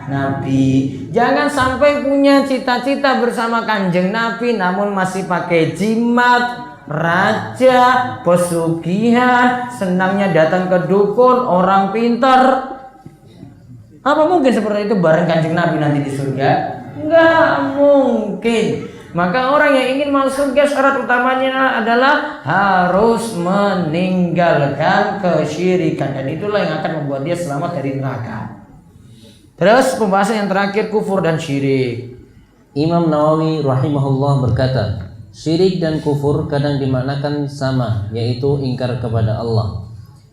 Nabi. Jangan sampai punya cita-cita bersama kanjeng Nabi namun masih pakai jimat, raja, pesugihan, senangnya datang ke dukun, orang pintar. Apa mungkin seperti itu bareng kanjeng Nabi nanti di surga? Enggak mungkin. Maka orang yang ingin masuk surga syarat utamanya adalah harus meninggalkan kesyirikan dan itulah yang akan membuat dia selamat dari neraka. Terus pembahasan yang terakhir kufur dan syirik. Imam Nawawi rahimahullah berkata, syirik dan kufur kadang dimaknakan sama, yaitu ingkar kepada Allah.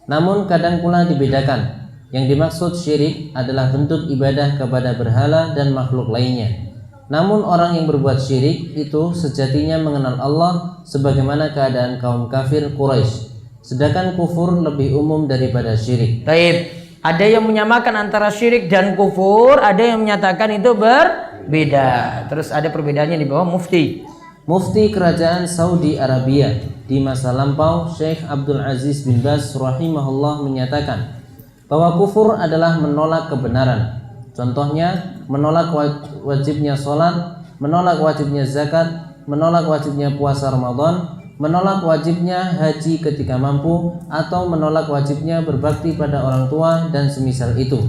Namun kadang pula dibedakan. Yang dimaksud syirik adalah bentuk ibadah kepada berhala dan makhluk lainnya. Namun orang yang berbuat syirik itu sejatinya mengenal Allah sebagaimana keadaan kaum kafir Quraisy. Sedangkan kufur lebih umum daripada syirik. Taib. Ada yang menyamakan antara syirik dan kufur, ada yang menyatakan itu berbeda. Terus ada perbedaannya di bawah mufti. Mufti Kerajaan Saudi Arabia di masa lampau Syekh Abdul Aziz bin Baz rahimahullah menyatakan bahwa kufur adalah menolak kebenaran. Contohnya menolak wajibnya sholat, menolak wajibnya zakat, menolak wajibnya puasa Ramadan, menolak wajibnya haji ketika mampu, atau menolak wajibnya berbakti pada orang tua dan semisal itu.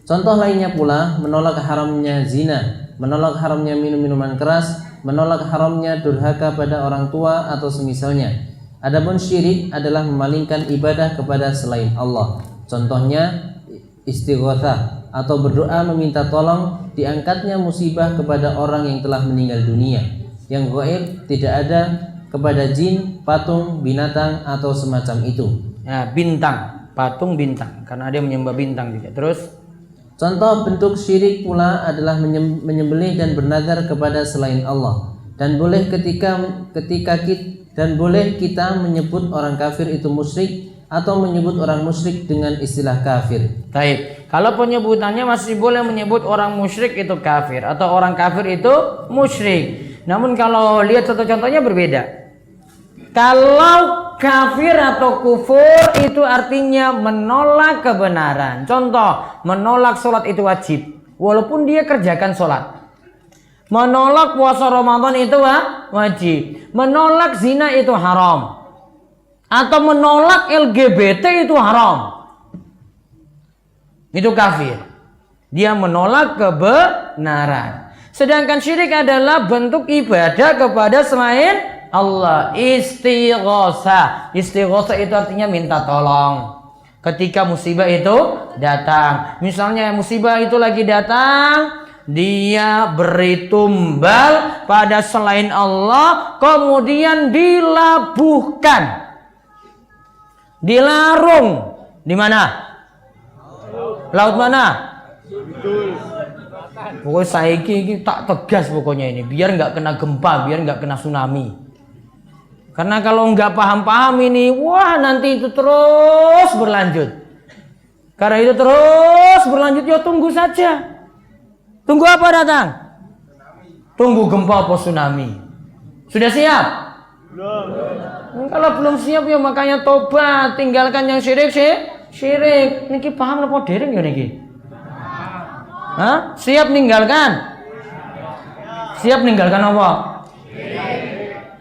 Contoh lainnya pula menolak haramnya zina, menolak haramnya minum-minuman keras, menolak haramnya durhaka pada orang tua atau semisalnya. Adapun syirik adalah memalingkan ibadah kepada selain Allah. Contohnya istighatsah atau berdoa meminta tolong diangkatnya musibah kepada orang yang telah meninggal dunia, yang gaib, tidak ada, kepada jin, patung, binatang atau semacam itu. Ya, bintang, patung bintang, karena dia menyembah bintang juga. Terus contoh bentuk syirik pula adalah menyembelih dan bernazar kepada selain Allah. Dan boleh boleh kita menyebut orang kafir itu musyrik atau menyebut orang musyrik dengan istilah kafir. baik. Kalau penyebutannya masih boleh menyebut orang musyrik itu kafir atau orang kafir itu musyrik. Namun kalau lihat contoh-contohnya berbeda. Kalau kafir atau kufur itu artinya menolak kebenaran. Contoh, menolak sholat itu wajib walaupun dia kerjakan sholat. Menolak puasa Ramadan itu wajib. Menolak zina itu haram. Atau menolak LGBT itu haram. Itu kafir. Dia menolak kebenaran. Sedangkan syirik adalah bentuk ibadah kepada selain Allah. Istighosah. Istighosah itu artinya minta tolong ketika musibah itu datang. Misalnya musibah itu lagi datang, dia beri tumbal pada selain Allah, kemudian dilabuhkan, dilarung di mana? Laut mana? Pokoknya saiki tak tegas pokoknya ini, biar nggak kena gempa, biar nggak kena tsunami. Karena kalau nggak paham-paham ini, wah nanti itu terus berlanjut. Karena itu terus berlanjut, ya tunggu saja. Tunggu apa datang? Tunggu gempa atau tsunami. Sudah siap? Belum. Kalau belum siap ya makanya tobat, tinggalkan yang syirik syirik. Niki paham apa dereng ya niki? Hah? Siap ninggalkan? Siap ninggalkan apa?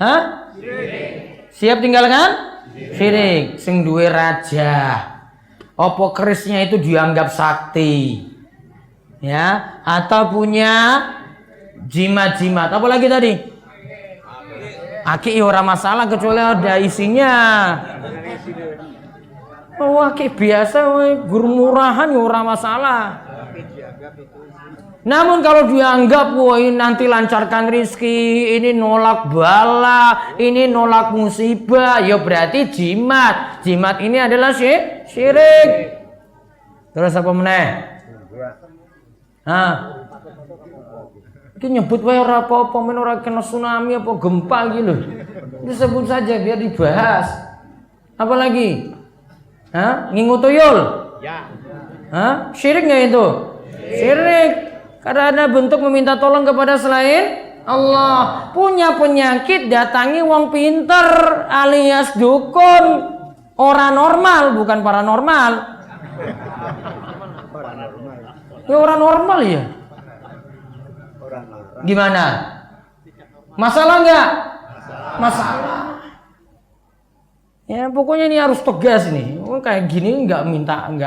Hah? Siap tinggalkan? Syirik. Sing duwe raja. Apa kerisnya itu dianggap sakti? Ya, atau punya jimat-jimat. Apa lagi tadi? Aki ora masalah kecuali ada isinya. Oh, aki biasa guru murahan ya ora masalah. Namun kalau dianggap wah ini nanti lancarkan rizki, ini nolak bala, ini nolak musibah, ya berarti jimat. Jimat ini adalah syirik. Terus apa meneh? Hah? Iki nyebut wae ora apa-apa, men ora kena tsunami apa gempa iki lho. Disebut saja biar dibahas. Apa lagi? Hah? Ngingu tuyul? Ya. Hah? Syirik enggak itu? Syirik. Karena ada bentuk meminta tolong kepada selain Allah. Punya penyakit datangi wong pinter alias dukun. Orang normal bukan paranormal. Ya orang normal ya. Gimana? Masalah enggak? Masalah. Ya pokoknya ini harus tegas nih. Oh, kayak gini enggak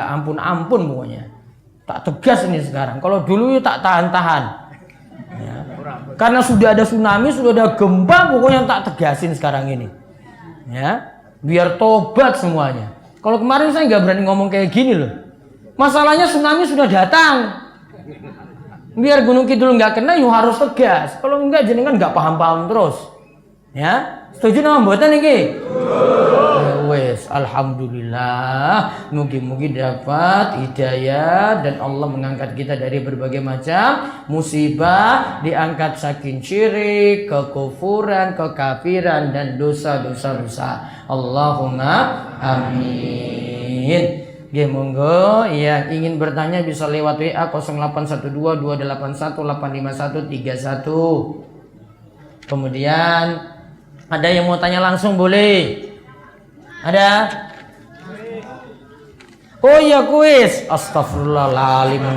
ampun-ampun pokoknya. Tak tegas ini sekarang. Kalau dulu ya tak tahan-tahan. Ya. Karena sudah ada tsunami, sudah ada gempa, pokoknya tak tegasin sekarang ini. Ya, biar tobat semuanya. Kalau kemarin saya nggak berani ngomong kayak gini loh. Masalahnya tsunami sudah datang. Biar Gunung Kidul nggak kena, yuk harus tegas. Kalau enggak, jenengan nggak paham-paham terus. Ya, setuju nama mboten iki? Wes, alhamdulillah. Mugi-mugi dapat hidayah dan Allah mengangkat kita dari berbagai macam musibah, diangkat saking syirik, kekufuran, kekafiran dan dosa-dosa. Allahumma amin. Oke, monggo yang ingin bertanya bisa lewat WA 0812-281-85131. Kemudian ada yang mau tanya langsung boleh? Ada? Oh iya kuis. Astagfirullahaladzim.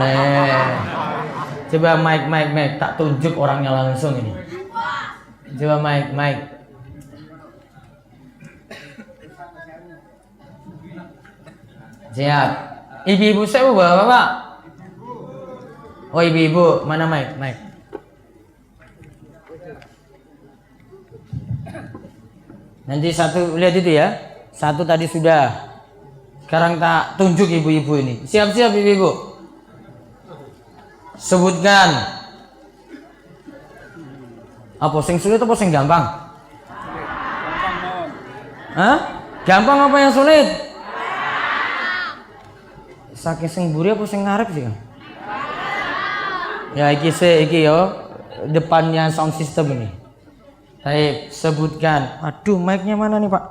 Coba mic tak tunjuk orangnya langsung ini. Coba mic. Siap. Ibu-ibu saya bawa Bapak. Oh ibu-ibu, mana mic? Nanti satu lihat itu ya. Satu tadi sudah. Sekarang tak tunjuk ibu-ibu ini. Siap-siap ibu-ibu. Sebutkan. Apa sing sulit apa sing gampang? Hah? Gampang apa yang sulit? saking sing mburi apa sing ngarep sih? Ya iki yo depannya sound system ini. Baik, sebutkan. Aduh, mic-nya mana nih, Pak?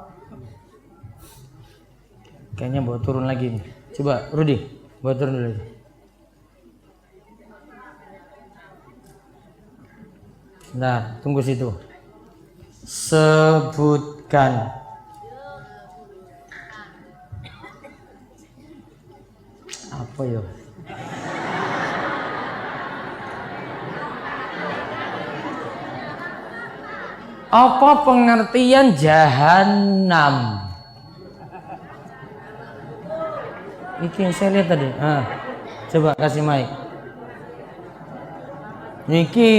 Kayaknya bawa turun lagi nih. Coba Rudi, bawa turun dulu. Nah, tunggu situ. Sebutkan. Apa ya? Apa pengertian jahanam? Iki yang saya lihat tadi. Coba kasih mic. Niki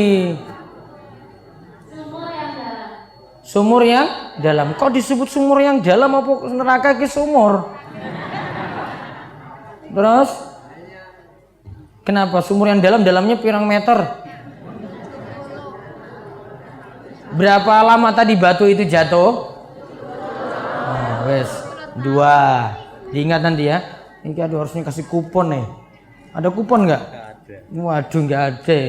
sumur yang dalam. Kok disebut sumur yang dalam? Apa neraka ke sumur? Terus kenapa sumur yang dalam? Dalamnya pirang meter? Berapa lama tadi batu itu jatuh? Nah, wes 2. Diingat nanti ya. Ini aduh harusnya kasih kupon nih. Ada kupon nggak? Waduh nggak ada.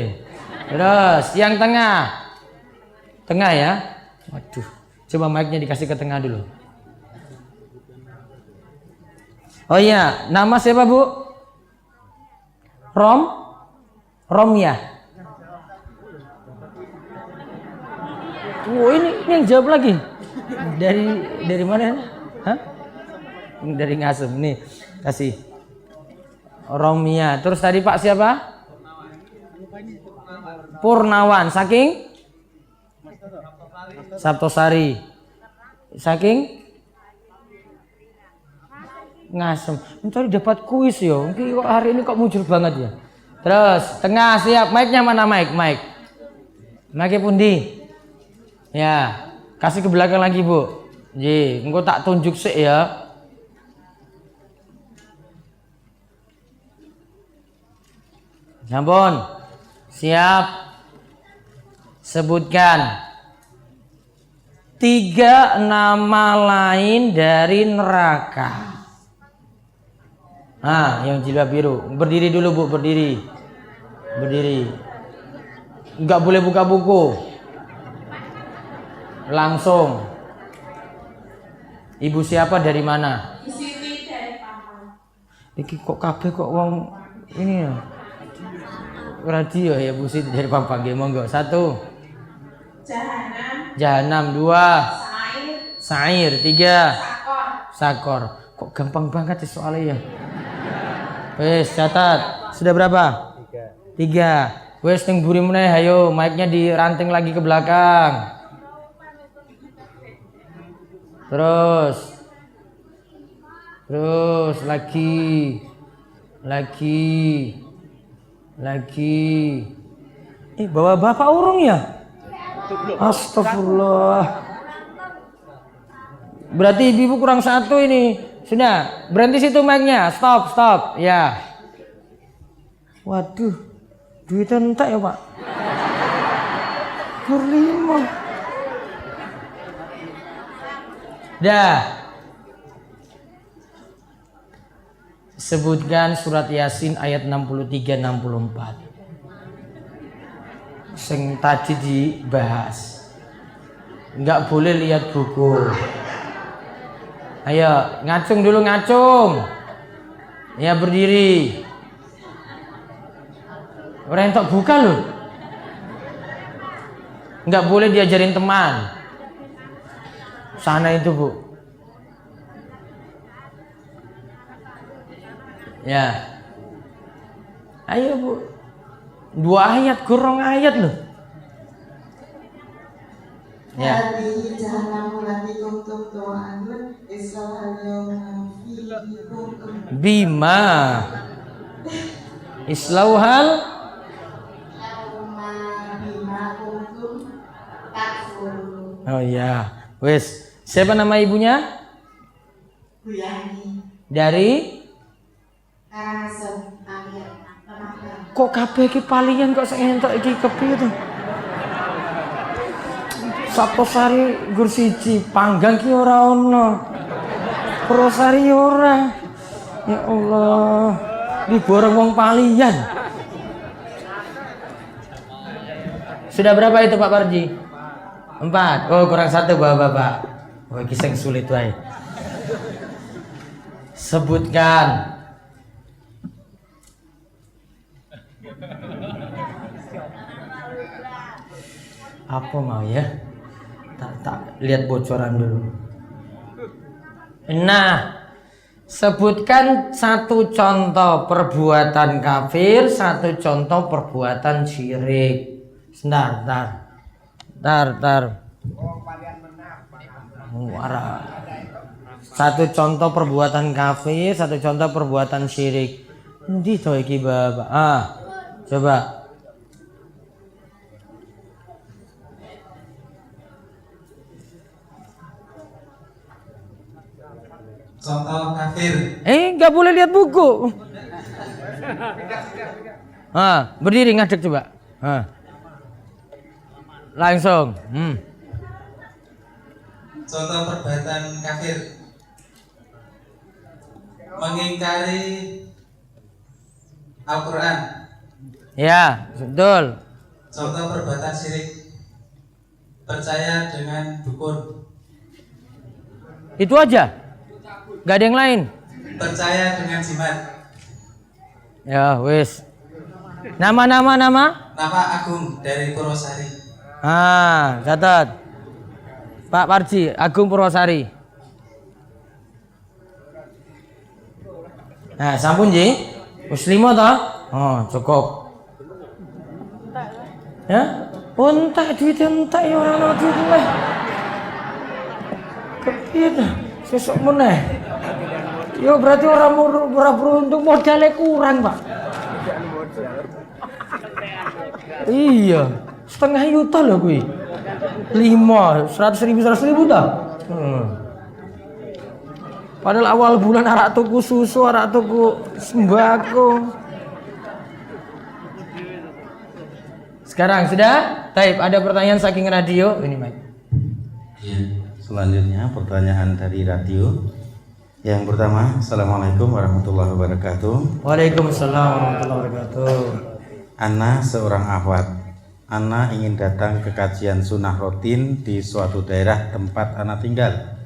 Terus yang tengah. Tengah ya. Waduh. Coba mic-nya dikasih ke tengah dulu. Oh iya, nama siapa Bu? Romya. Oh ini yang jawab lagi. Dari mana? Hah? Dari Ngasem nih. Kasih. Romya. Terus tadi Pak siapa? Purnawan. Saking? Sabtosari. Saking? Ngasem. Mencari dapat kuis yo. Kok hari ini kok muncul banget ya. Terus tengah siap. Mic-nya mana mic? Mic-nya pundi? Ya. Kasih ke belakang lagi Bu. Ji, engko tak tunjuk sik ya. Sampun. Siap. Sebutkan 3 nama lain dari neraka. Yang jilbab biru. Berdiri dulu Bu, berdiri. Enggak boleh buka buku. Langsung. Ibu siapa dari mana? Siti dari Papa. Iki kok kabeh kok wong ini ya. Radio ya Bu Siti dari Papa. Nggih monggo. 1. Jahanam. 2. Sa'ir. 3. Sakor. Kok gampang banget sih soalnya ya. Wes catat. Sudah berapa? 3. Wes ning buri meneh ayo mic-nya diranting lagi ke belakang. Terus lagi. Bawa bapak urung ya? Astagfirullah. Berarti ibu kurang 1 ini. Sudah, berhenti situ mic-nya. Stop. Ya. Waduh. Duitnya entek ya, Pak. Berlima. Dah. Sebutkan surat Yasin ayat 63-64. Sing tadi dibahas. Enggak boleh lihat buku. Ayo, ngacung dulu ngacung. Ya berdiri. Orang yang tak buka loh. Enggak boleh diajarin teman. Sana itu Bu. Ya. Ayo Bu. 2 ayat, kurang ayat loh. Ya. Bima Islauhal. Oh ya. Wes. Siapa nama ibunya? Bu Yani. Dari? Karangasem. Kok kabeh iki palian kok sing entuk iki kepiye to? Sabtosari gur siji, Panggang ki ora ono. Purwosari ora. Ya Allah. Ini borong wong palian. Sudah berapa itu Pak Parji? 4. Oh, kurang 1 Bapak. Oh, iki sing sulit wae. Sebutkan. Apa mau ya? Tak lihat bocoran dulu. Nah, sebutkan 1 contoh perbuatan kafir, 1 contoh perbuatan syirik. Sebentar. 1 contoh perbuatan kafir, 1 contoh perbuatan syirik. Endi to iki, Bapak? Coba. Contoh kafir. Nggak boleh lihat buku. Berdiri ngadeg coba. Langsung. Contoh perbuatan kafir. Mengingkari Al-Quran. Ya, betul. Contoh perbuatan syirik. Percaya dengan dukun. Itu aja. Gak ada yang lain. Percaya dengan jimat. Ya, wis. Nama. Nama Agung dari Purwosari. Catat. Pak Parji, Agung Purwosari. Nah, sampun Ji. Muslimo toh? Oh, cukup. Ya? Entek duit entek ya ora ono duit wae. Kepiye ta? Sesuk meneh. Yo berarti ora beruntung modalnya kurang, Pak. Iya, 1,5 juta loh kuwi. 100.000 dah. Padahal awal bulan arak tuku susu, arak tuku sembako. Sekarang sudah? Taib, ada pertanyaan saking radio. Ini Mike. Ya, selanjutnya pertanyaan dari radio. Yang pertama, Assalamualaikum warahmatullahi wabarakatuh. Waalaikumsalam warahmatullahi wabarakatuh. Ana seorang akhwat. Ana ingin datang ke kajian sunnah rutin di suatu daerah tempat Ana tinggal.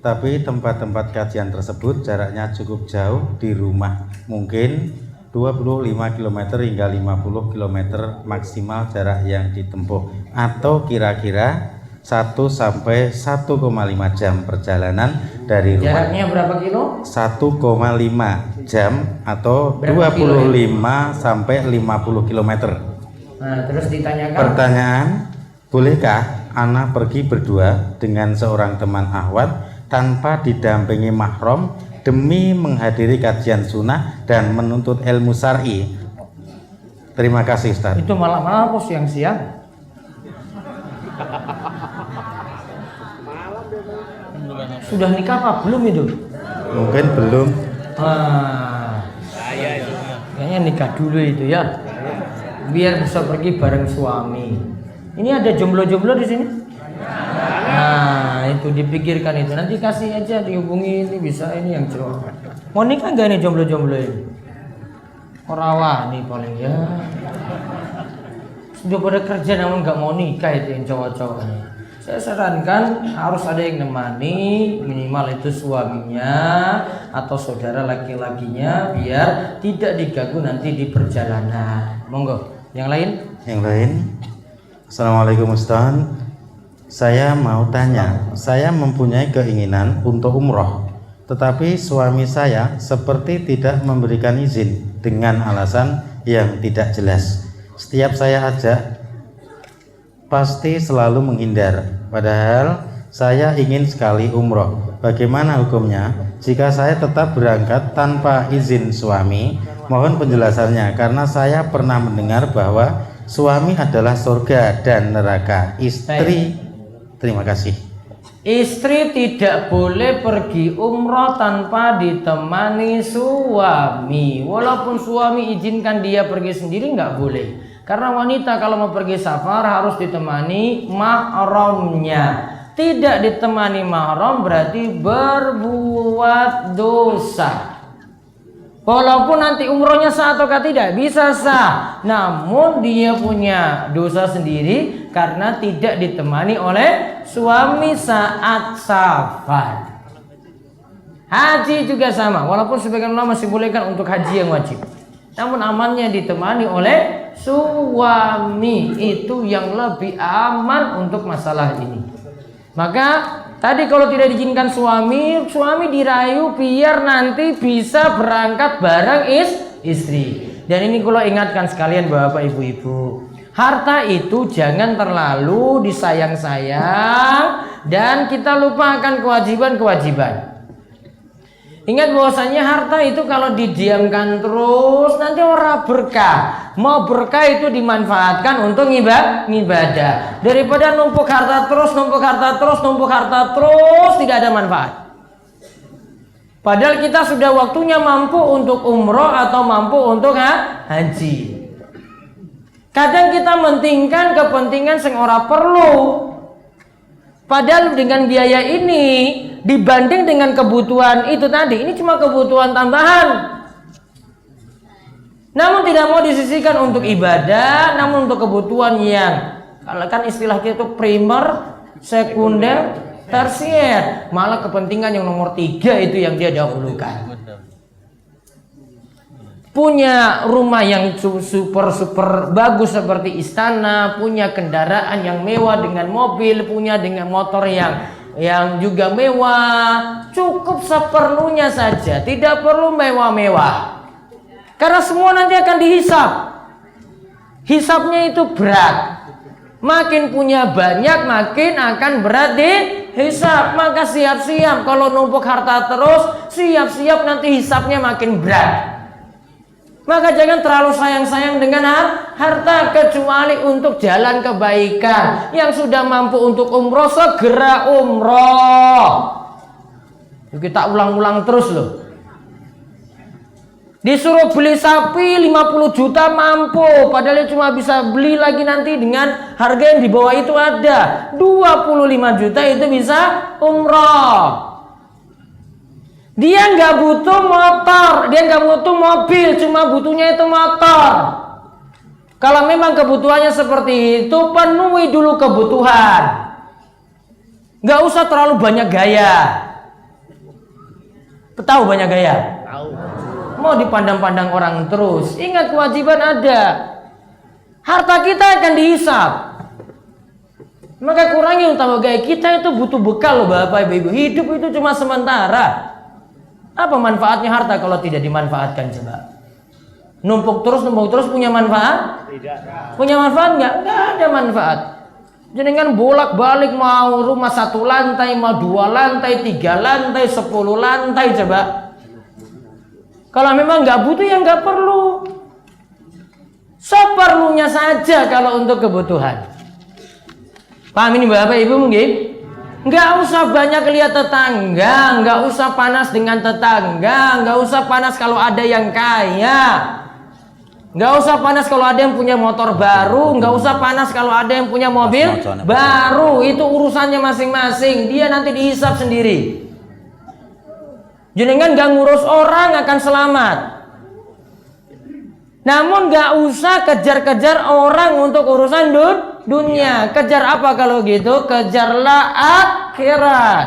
Tapi tempat-tempat kajian tersebut jaraknya cukup jauh di rumah. Mungkin 25 km hingga 50 km maksimal jarak yang ditempuh. Atau kira-kira 1 sampai 1,5 jam perjalanan dari rumah. Jaraknya berapa kilo? 1,5 jam atau Berapa 25 sampai 50 km. Nah, terus ditanyakan. Pertanyaan, bolehkah Ana pergi berdua dengan seorang teman akhwat tanpa didampingi mahram demi menghadiri kajian sunnah dan menuntut ilmu syar'i? Terima kasih Ustaz. Itu malam apa siang-siang? Sudah nikah apa belum itu? Mungkin belum. Kayaknya nikah dulu itu ya. Biar bisa pergi bareng suami. Ini ada jomblo-jomblo di sini? Nah, itu dipikirkan itu. Nanti kasih aja dihubungi ini bisa ini yang cowok. Mau nikah enggak ini jomblo-jomblo ini? Orawa nih paling ya. Sudah pada kerja namun nggak mau nikah itu yang cowok-cowok ini. Saya sarankan harus ada yang nemani, minimal itu suaminya atau saudara laki-lakinya biar tidak diganggu nanti di perjalanan. Monggo. Yang lain? Yang lain. Assalamualaikum Ustaz. Saya mau tanya, saya mempunyai keinginan untuk umroh, tetapi suami saya seperti tidak memberikan izin dengan alasan yang tidak jelas. Setiap saya ajak, pasti selalu menghindar. Padahal saya ingin sekali umroh. Bagaimana hukumnya jika saya tetap berangkat tanpa izin suami? Mohon penjelasannya, karena saya pernah mendengar bahwa suami adalah surga dan neraka istri. Terima kasih. Istri tidak boleh pergi umroh tanpa ditemani suami. Walaupun suami izinkan dia pergi sendiri nggak boleh. Karena wanita kalau mau pergi safar harus ditemani mahramnya. Tidak ditemani mahram berarti berbuat dosa. Walaupun nanti umrohnya sah atau tidak, bisa sah. Namun dia punya dosa sendiri karena tidak ditemani oleh suami saat safar. Haji juga sama, walaupun sebagian ulama masih bolehkan untuk haji yang wajib. Namun amannya ditemani oleh suami, itu yang lebih aman untuk masalah ini. Maka tadi kalau tidak diizinkan suami dirayu biar nanti bisa berangkat bareng istri. Dan ini kalau ingatkan sekalian Bapak Ibu-ibu, harta itu jangan terlalu disayang-sayang dan kita lupakan kewajiban-kewajiban. Ingat bahwasanya harta itu kalau didiamkan terus nanti orang berkah. Mau berkah itu dimanfaatkan untuk ibadah. Daripada numpuk harta terus tidak ada manfaat. Padahal kita sudah waktunya mampu untuk umroh atau mampu untuk haji. Kadang kita mentingkan kepentingan sing ora perlu. Padahal dengan biaya ini dibanding dengan kebutuhan itu tadi, ini cuma kebutuhan tambahan. Namun tidak mau disisihkan untuk ibadah, namun untuk kebutuhan yang kalau kan istilah kita itu primer, sekunder, tersier. Malah kepentingan yang nomor 3 itu yang dia dahulukan. Punya rumah yang super bagus seperti istana, punya kendaraan yang mewah dengan mobil, punya dengan motor yang juga mewah, cukup seperlunya saja, tidak perlu mewah-mewah. Karena semua nanti akan dihisap. Hisapnya itu berat. Makin punya banyak, makin akan berat dihisap. Maka siap-siap kalau numpuk harta terus, siap-siap nanti hisapnya makin berat. Maka jangan terlalu sayang-sayang dengan harta, kecuali untuk jalan kebaikan. Yang sudah mampu untuk umroh, segera umroh. Kita ulang-ulang terus loh. Disuruh beli sapi 50 juta mampu, padahal cuma bisa beli lagi nanti dengan harga yang di bawah itu ada. 25 juta itu bisa umroh. Dia nggak butuh motor, dia nggak butuh mobil, cuma butuhnya itu motor. Kalau memang kebutuhannya seperti itu, penuhi dulu kebutuhan. Nggak usah terlalu banyak gaya. Tahu banyak gaya? Tahu. Mau dipandang-pandang orang terus. Ingat kewajiban ada. Harta kita akan dihisap. Maka kurangi utama gaya. Kita itu butuh bekal loh Bapak Ibu. Hidup itu cuma sementara. Apa manfaatnya harta kalau tidak dimanfaatkan coba? Numpuk terus punya manfaat? Tidak. Punya manfaat nggak? Nggak ada manfaat. Jangan bolak-balik mau rumah 1 lantai, mau 2 lantai, 3 lantai, 10 lantai coba. Kalau memang nggak butuh ya nggak perlu. Seperlunya saja kalau untuk kebutuhan. Paham ini Bapak Ibu mungkin? Nggak usah banyak lihat tetangga, nggak usah panas dengan tetangga, nggak usah panas kalau ada yang kaya, nggak usah panas kalau ada yang punya motor baru, nggak usah panas kalau ada yang punya mobil baru. Itu urusannya masing-masing, dia nanti dihisap sendiri. Jenengan nggak ngurus orang akan selamat. Namun nggak usah kejar-kejar orang untuk urusan dunia. Kejar apa kalau gitu? Kejarlah akhirat.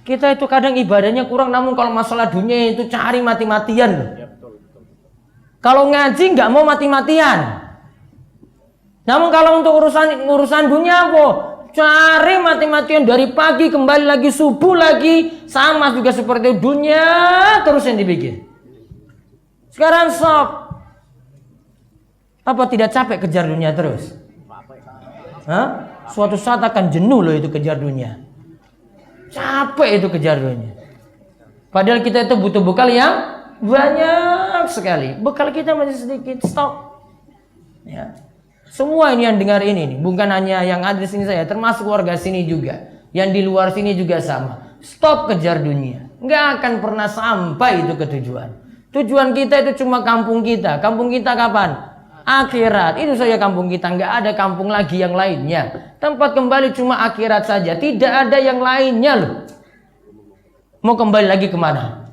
Kita itu kadang ibadahnya kurang, namun kalau masalah dunia itu cari mati-matian. Kalau ngaji nggak mau mati-matian. Namun kalau untuk urusan dunia apa? Cari mati-matian dari pagi kembali lagi subuh lagi, sama juga seperti dunia terus yang dibikin. Sekarang sok. Apa tidak capek kejar dunia terus? Hah? Suatu saat akan jenuh loh itu kejar dunia. Capek itu kejar dunia. Padahal kita itu butuh bekal yang banyak sekali. Bekal kita masih sedikit, stop. Ya. Semua ini yang dengar ini, bukan hanya yang ada di sini saya, termasuk warga sini juga. Yang di luar sini juga sama. Stop kejar dunia. Nggak akan pernah sampai itu ke tujuan. Tujuan kita itu cuma kampung kita. Kampung kita kapan? Akhirat. Itu saja kampung kita, nggak ada kampung lagi yang lainnya. Tempat kembali cuma akhirat saja, tidak ada yang lainnya loh. Mau kembali lagi kemana?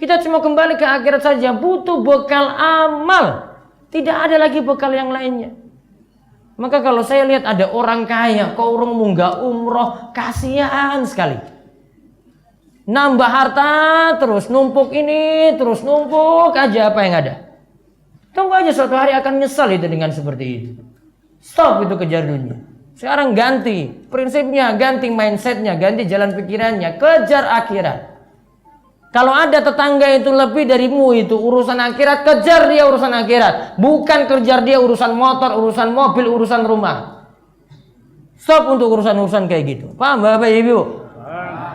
Kita cuma kembali ke akhirat saja, butuh bekal amal. Tidak ada lagi bekal yang lainnya. Maka kalau saya lihat ada orang kaya, kok orang munggah umroh, kasihan sekali. Nambah harta terus, numpuk ini, terus numpuk aja apa yang ada. Tunggu aja suatu hari akan nyesal itu dengan seperti itu. Stop itu kejar dunia. Sekarang ganti prinsipnya, ganti mindsetnya, ganti jalan pikirannya, kejar akhirat. Kalau ada tetangga itu lebih darimu itu urusan akhirat, kejar dia urusan akhirat. Bukan kejar dia urusan motor, urusan mobil, urusan rumah. Stop untuk urusan-urusan kayak gitu. Paham Bapak Ibu?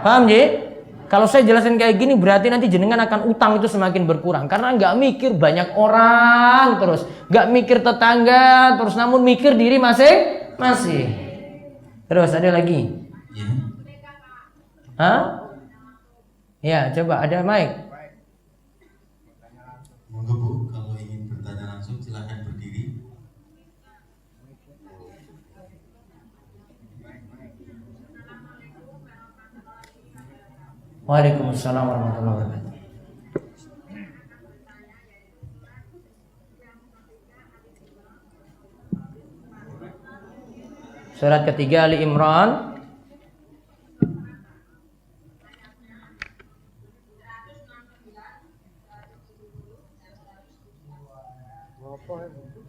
Paham Ji? Kalau saya jelasin kayak gini berarti nanti jenengan akan utang itu semakin berkurang. Karena nggak mikir banyak orang terus. Nggak mikir tetangga terus, namun mikir diri masing-masing. Terus ada lagi? Ya. Hah? Ya, coba ada mic. Monggo Bu, kalau ingin bertanya langsung silakan berdiri. Waalaikumsalam warahmatullahi wabarakatuh. Surat ketiga Ali Imran.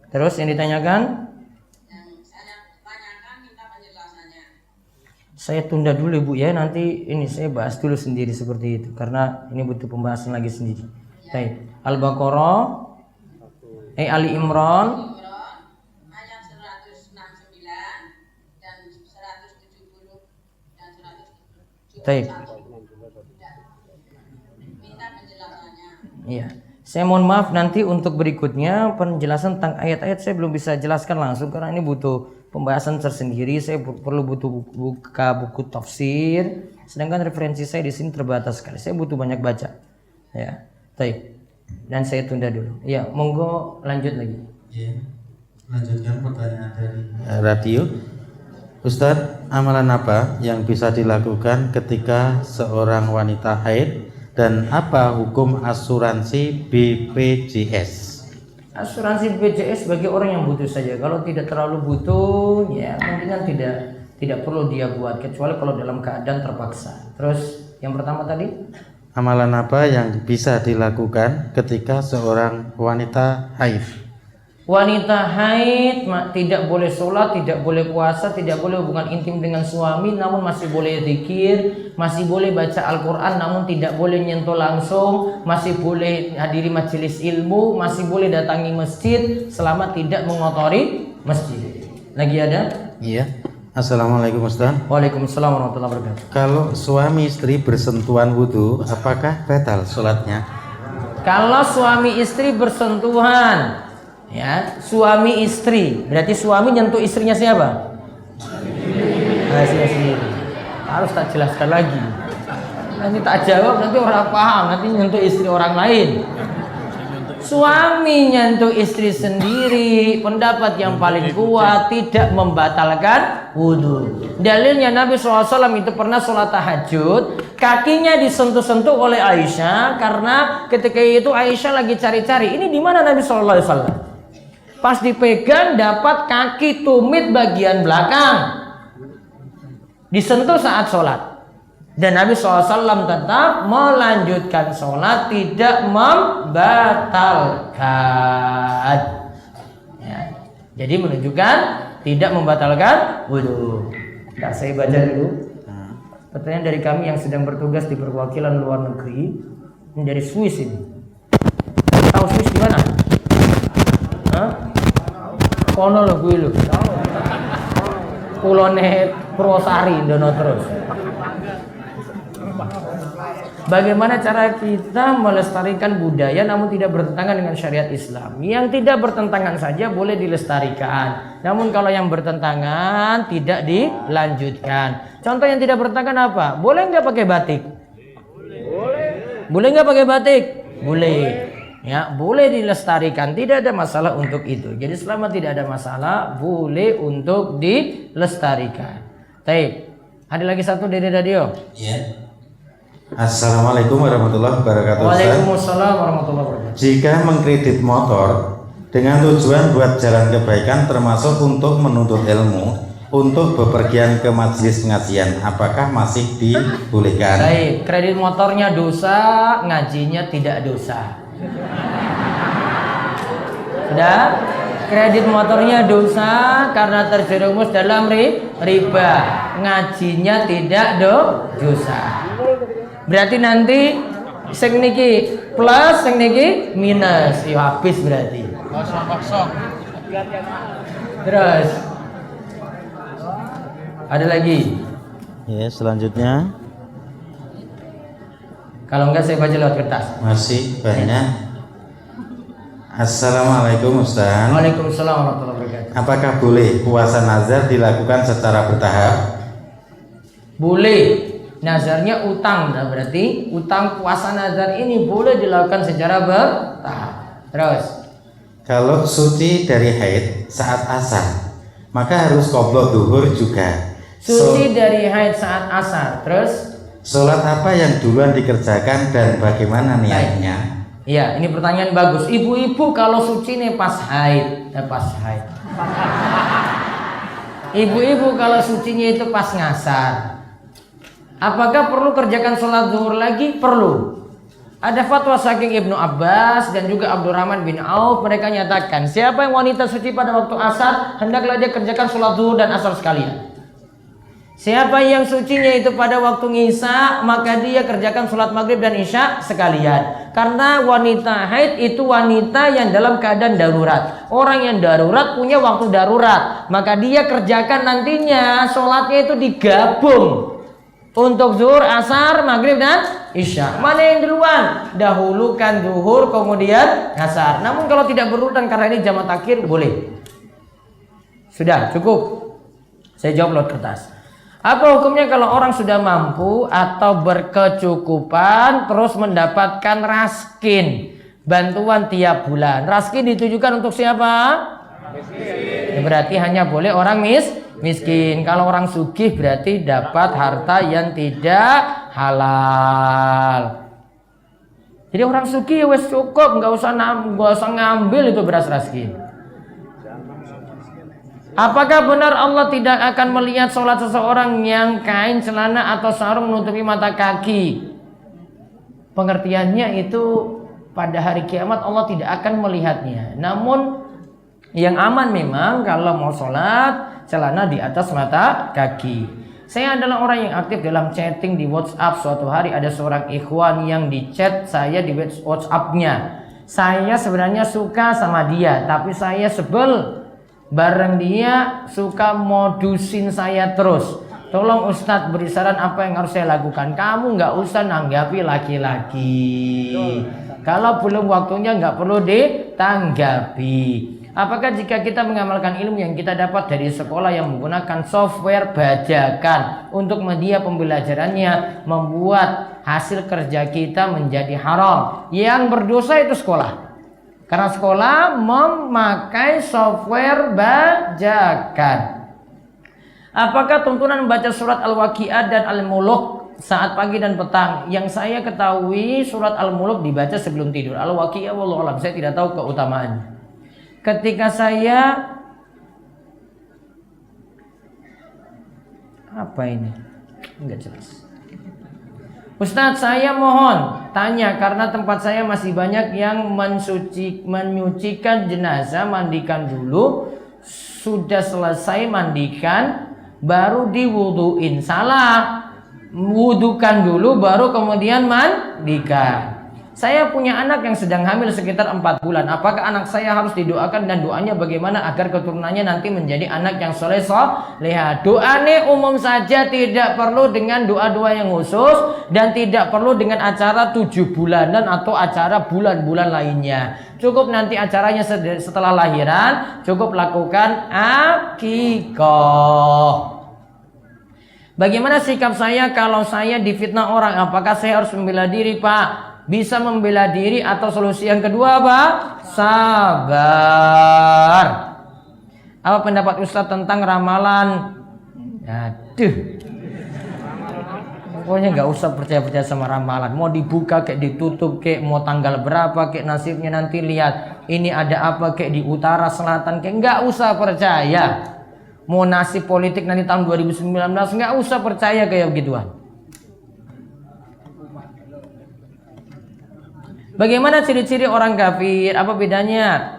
Terus yang ditanyakan? Saya tunda dulu Bu ya, nanti ini saya bahas dulu sendiri seperti itu karena ini butuh pembahasan lagi sendiri. Baik. Al-Baqarah Ali Imran ayat 169 dan 170 dan 171. Baik. Minta penjelasannya. Iya. Saya mohon maaf nanti untuk berikutnya penjelasan tentang ayat-ayat saya belum bisa jelaskan langsung karena ini butuh pembahasan tersendiri. Saya perlu butuh buka buku tafsir, sedangkan referensi saya di sini terbatas sekali. Saya butuh banyak baca. Ya, baik. Dan saya tunda dulu. Ya, monggo lanjut lagi. Ya. Lanjutkan pertanyaan dari Radio. Ustadz, amalan apa yang bisa dilakukan ketika seorang wanita haid dan apa hukum asuransi BPJS? Asuransi BPJS bagi orang yang butuh saja. Kalau tidak terlalu butuh, ya mendingan tidak perlu dia buat kecuali kalau dalam keadaan terpaksa. Terus yang pertama tadi, Amalan apa yang bisa dilakukan ketika seorang wanita haid? wanita haid tidak boleh sholat, tidak boleh puasa, tidak boleh hubungan intim dengan suami, namun masih boleh zikir, masih boleh baca Al-Quran, namun tidak boleh nyentuh langsung, masih boleh hadiri majelis ilmu, masih boleh datangi masjid selama tidak mengotori masjid. Lagi ada? Iya. Assalamualaikum Ustaz. Waalaikumsalam warahmatullahi wabarakatuh. Kalau suami istri bersentuhan wudhu, apakah batal sholatnya? Kalau suami istri bersentuhan, ya, suami istri, berarti suami nyentuh istrinya siapa? Istrinya sendiri. Harus tak jelaskan lagi. Nanti tak jawab, nanti orang paham, nanti nyentuh istri orang lain. Suami nyentuh istri sendiri, pendapat yang paling kuat tidak membatalkan wudhu. Dalilnya Nabi SAW itu pernah sholat tahajud, kakinya disentuh-sentuh oleh Aisyah karena ketika itu Aisyah lagi cari-cari ini di mana Nabi SAW. Pas dipegang dapat kaki tumit bagian belakang, disentuh saat sholat. Dan Nabi SAW tetap melanjutkan sholat, tidak membatalkan. Ya. Jadi menunjukkan tidak membatalkan wudhu. Nah, saya baca dulu. Pertanyaan dari kami yang sedang bertugas di perwakilan luar negeri, ini dari Swiss ini. Tahu Swiss di mana? Hah? Kono lo gue lo. Kulone Purwosari dono terus. Bagaimana cara kita melestarikan budaya namun tidak bertentangan dengan syariat Islam? Yang tidak bertentangan saja boleh dilestarikan. Namun kalau yang bertentangan tidak dilanjutkan. Contoh yang tidak bertentangan apa? Boleh nggak pakai batik? Boleh. Boleh nggak pakai batik? Boleh. Ya, boleh dilestarikan. Tidak ada masalah untuk itu. Jadi selama tidak ada masalah, boleh untuk dilestarikan. Baik. Ada lagi satu dari radio. Ya. Assalamualaikum warahmatullahi wabarakatuh. Ustaz. Waalaikumsalam warahmatullahi wabarakatuh. Jika mengkredit motor dengan tujuan buat jalan kebaikan termasuk untuk menuntut ilmu, untuk bepergian ke majelis pengajian, apakah masih dibolehkan? Baik, kredit motornya dosa, ngajinya tidak dosa. Sudah? Kredit motornya dosa karena terjerumus dalam riba, ngajinya tidak dosa. Berarti nanti sing niki plus, sing niki minus, ya habis berarti. Kosong. Terus ada lagi? Ya, selanjutnya Kalau enggak saya baca lewat kertas. masih banyak. Assalamualaikum Ustaz. Waalaikumsalam warahmatullahi wabarakatuh. Apakah boleh puasa nazar dilakukan secara bertahap? Boleh. Nazarnya utang, nah berarti utang puasa nazar ini boleh dilakukan secara bertahap. Terus, Kalau suci dari haid saat asar, maka harus qoblok duhur juga. suci dari haid saat asar. Terus, Sholat apa yang duluan dikerjakan dan bagaimana niatnya? iya ini pertanyaan bagus. Ibu-ibu kalau suci nih pas haid, Ibu-ibu kalau sucinya itu pas ngasar. Apakah perlu kerjakan sholat zuhur lagi? Perlu. Ada fatwa saking Ibnu Abbas dan juga Abdurrahman bin Auf, mereka nyatakan siapa yang wanita suci pada waktu asar, hendaklah dia kerjakan sholat zuhur dan asar sekalian. Siapa yang sucinya itu pada waktu ngisa, maka dia kerjakan sholat maghrib dan isya sekalian. Karena wanita haid itu wanita yang dalam keadaan darurat. Orang yang darurat punya waktu darurat, maka dia kerjakan nantinya sholatnya itu digabung. Untuk zuhur, asar, maghrib dan isya. Mana yang duluan? Dahulukan zuhur kemudian asar. Namun kalau tidak berurutan karena ini jamak takhir boleh. Sudah cukup. Saya jawab lewat kertas. Apa hukumnya kalau orang sudah mampu atau berkecukupan terus mendapatkan raskin, bantuan tiap bulan? Raskin ditujukan untuk siapa? Ya, berarti hanya boleh orang miskin. Kalau orang sugih berarti dapat harta yang tidak halal. Jadi orang sugih wes cukup, nggak usah ngambil itu beras raskin. Apakah benar Allah tidak akan melihat sholat seseorang yang kain, celana atau sarung menutupi mata kaki? Pengertiannya itu pada hari kiamat Allah tidak akan melihatnya. Namun yang aman memang kalau mau sholat celana di atas mata kaki. Saya adalah orang yang aktif dalam chatting di WhatsApp. Suatu hari ada seorang ikhwan yang di chat saya di WhatsApp-nya. Saya sebenarnya suka sama dia, tapi saya sebel. Bareng dia suka modusin saya terus. Tolong Ustadz beri saran apa yang harus saya lakukan. Kamu nggak usah nanggapi laki-laki. Kalau belum waktunya nggak perlu ditanggapi. Apakah jika kita mengamalkan ilmu yang kita dapat dari sekolah yang menggunakan software bajakan untuk media pembelajarannya membuat hasil kerja kita menjadi haram? Yang berdosa itu sekolah. Karena sekolah memakai software bajakan. Apakah tuntunan membaca surat Al-Waqiah dan Al-Mulk saat pagi dan petang? Yang saya ketahui surat Al-Mulk dibaca sebelum tidur. Al-Waqiah wallahu a'lam, saya tidak tahu keutamaannya. Ketika saya apa ini? Enggak jelas. Ustadz, saya mohon tanya karena tempat saya masih banyak yang menyucikan jenazah, mandikan dulu, sudah selesai mandikan baru diwuduin. Salah, wudukan dulu baru kemudian mandikan. Saya punya anak yang sedang hamil sekitar 4 bulan. Apakah anak saya harus didoakan dan doanya bagaimana agar keturunannya nanti menjadi anak yang soleh soleha? Doanya umum saja, tidak perlu dengan doa-doa yang khusus dan tidak perlu dengan acara 7 bulanan atau acara bulan-bulan lainnya. Cukup nanti acaranya setelah lahiran, cukup lakukan akikah. Bagaimana sikap saya kalau saya difitnah orang? Apakah saya harus membela diri, Pak? Bisa membela diri atau solusi yang kedua apa? Sabar. Apa pendapat Ustadz tentang ramalan? Aduh. Pokoknya nggak usah percaya-percaya sama ramalan. Mau dibuka kayak ditutup kayak mau tanggal berapa kayak nasibnya nanti lihat ini ada apa kayak di utara selatan kayak nggak usah percaya. Mau nasib politik nanti tahun 2019 nggak usah percaya kayak begituan. Bagaimana ciri-ciri orang kafir? Apa bedanya?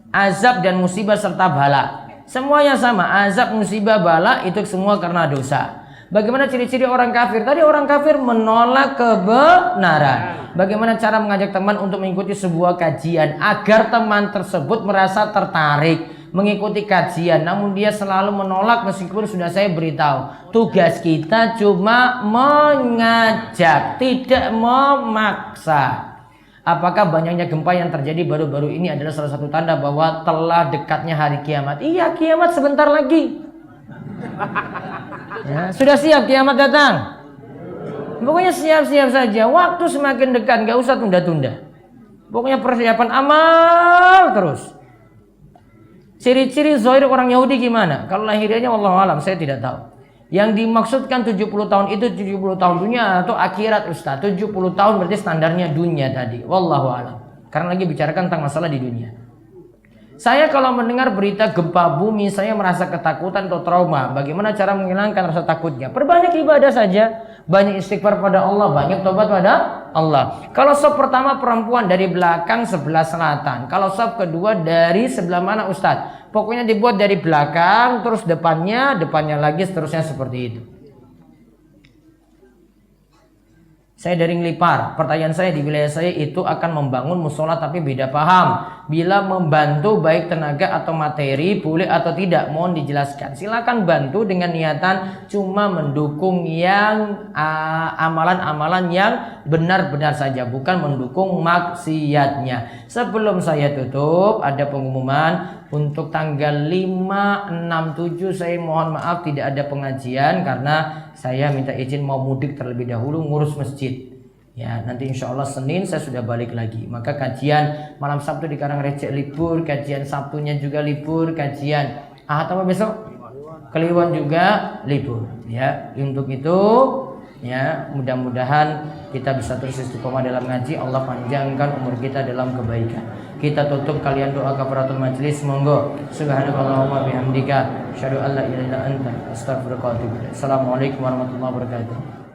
Azab dan musibah serta bala. Semuanya sama. Azab, musibah, bala itu semua karena dosa. Bagaimana ciri-ciri orang kafir? Tadi orang kafir menolak kebenaran. Bagaimana cara mengajak teman untuk mengikuti sebuah kajian agar teman tersebut merasa tertarik mengikuti kajian, namun dia selalu menolak meskipun sudah saya beritahu. Tugas kita cuma mengajak, tidak memaksa. Apakah banyaknya gempa yang terjadi baru-baru ini adalah salah satu tanda bahwa telah dekatnya hari kiamat? Iya, kiamat sebentar lagi. Ya, sudah siap kiamat datang? Pokoknya siap-siap saja. Waktu semakin dekat, nggak usah tunda-tunda. Pokoknya persiapan amal terus. Ciri-ciri zahir orang Yahudi gimana? Kalau lahirianya wallahu alam, saya tidak tahu. Yang dimaksudkan 70 tahun itu 70 tahun dunia atau akhirat Ustaz? 70 tahun berarti standarnya dunia tadi. Wallahu alam. Karena lagi bicarakan tentang masalah di dunia. Saya kalau mendengar berita gempa bumi, saya merasa ketakutan atau trauma. Bagaimana cara menghilangkan rasa takutnya? Perbanyak ibadah saja, banyak istighfar pada Allah, banyak tobat pada Allah. Kalau saf pertama perempuan dari belakang sebelah selatan. Kalau saf kedua dari sebelah mana Ustadz? Pokoknya dibuat dari belakang, terus depannya lagi, seterusnya seperti itu. Saya dari Ngelipar. Pertanyaan saya di wilayah saya itu akan membangun musola tapi beda paham. Bila membantu baik tenaga atau materi boleh atau tidak? Mohon dijelaskan. Silakan bantu dengan niatan cuma mendukung yang amalan-amalan yang benar-benar saja, bukan mendukung maksiatnya. Sebelum saya tutup ada pengumuman untuk tanggal 5, 6, 7 saya mohon maaf tidak ada pengajian karena saya minta izin mau mudik terlebih dahulu ngurus masjid. Ya, nanti insya Allah Senin saya sudah balik lagi. Maka kajian malam Sabtu di Karangrecek libur, kajian Sabtunya juga libur, kajian Ahad apa besok? Kliwon juga libur. Ya, untuk itu ya mudah-mudahan kita bisa terus istiqomah dalam ngaji. Allah panjangkan umur kita dalam kebaikan. Kita tutup kalian doa kafaratul majlis. Monggo. Subhanallahumma bihamdika asyhadu an la ilaha illa anta astaghfiruka wa atubu ilaik. Assalamualaikum warahmatullahi wabarakatuh.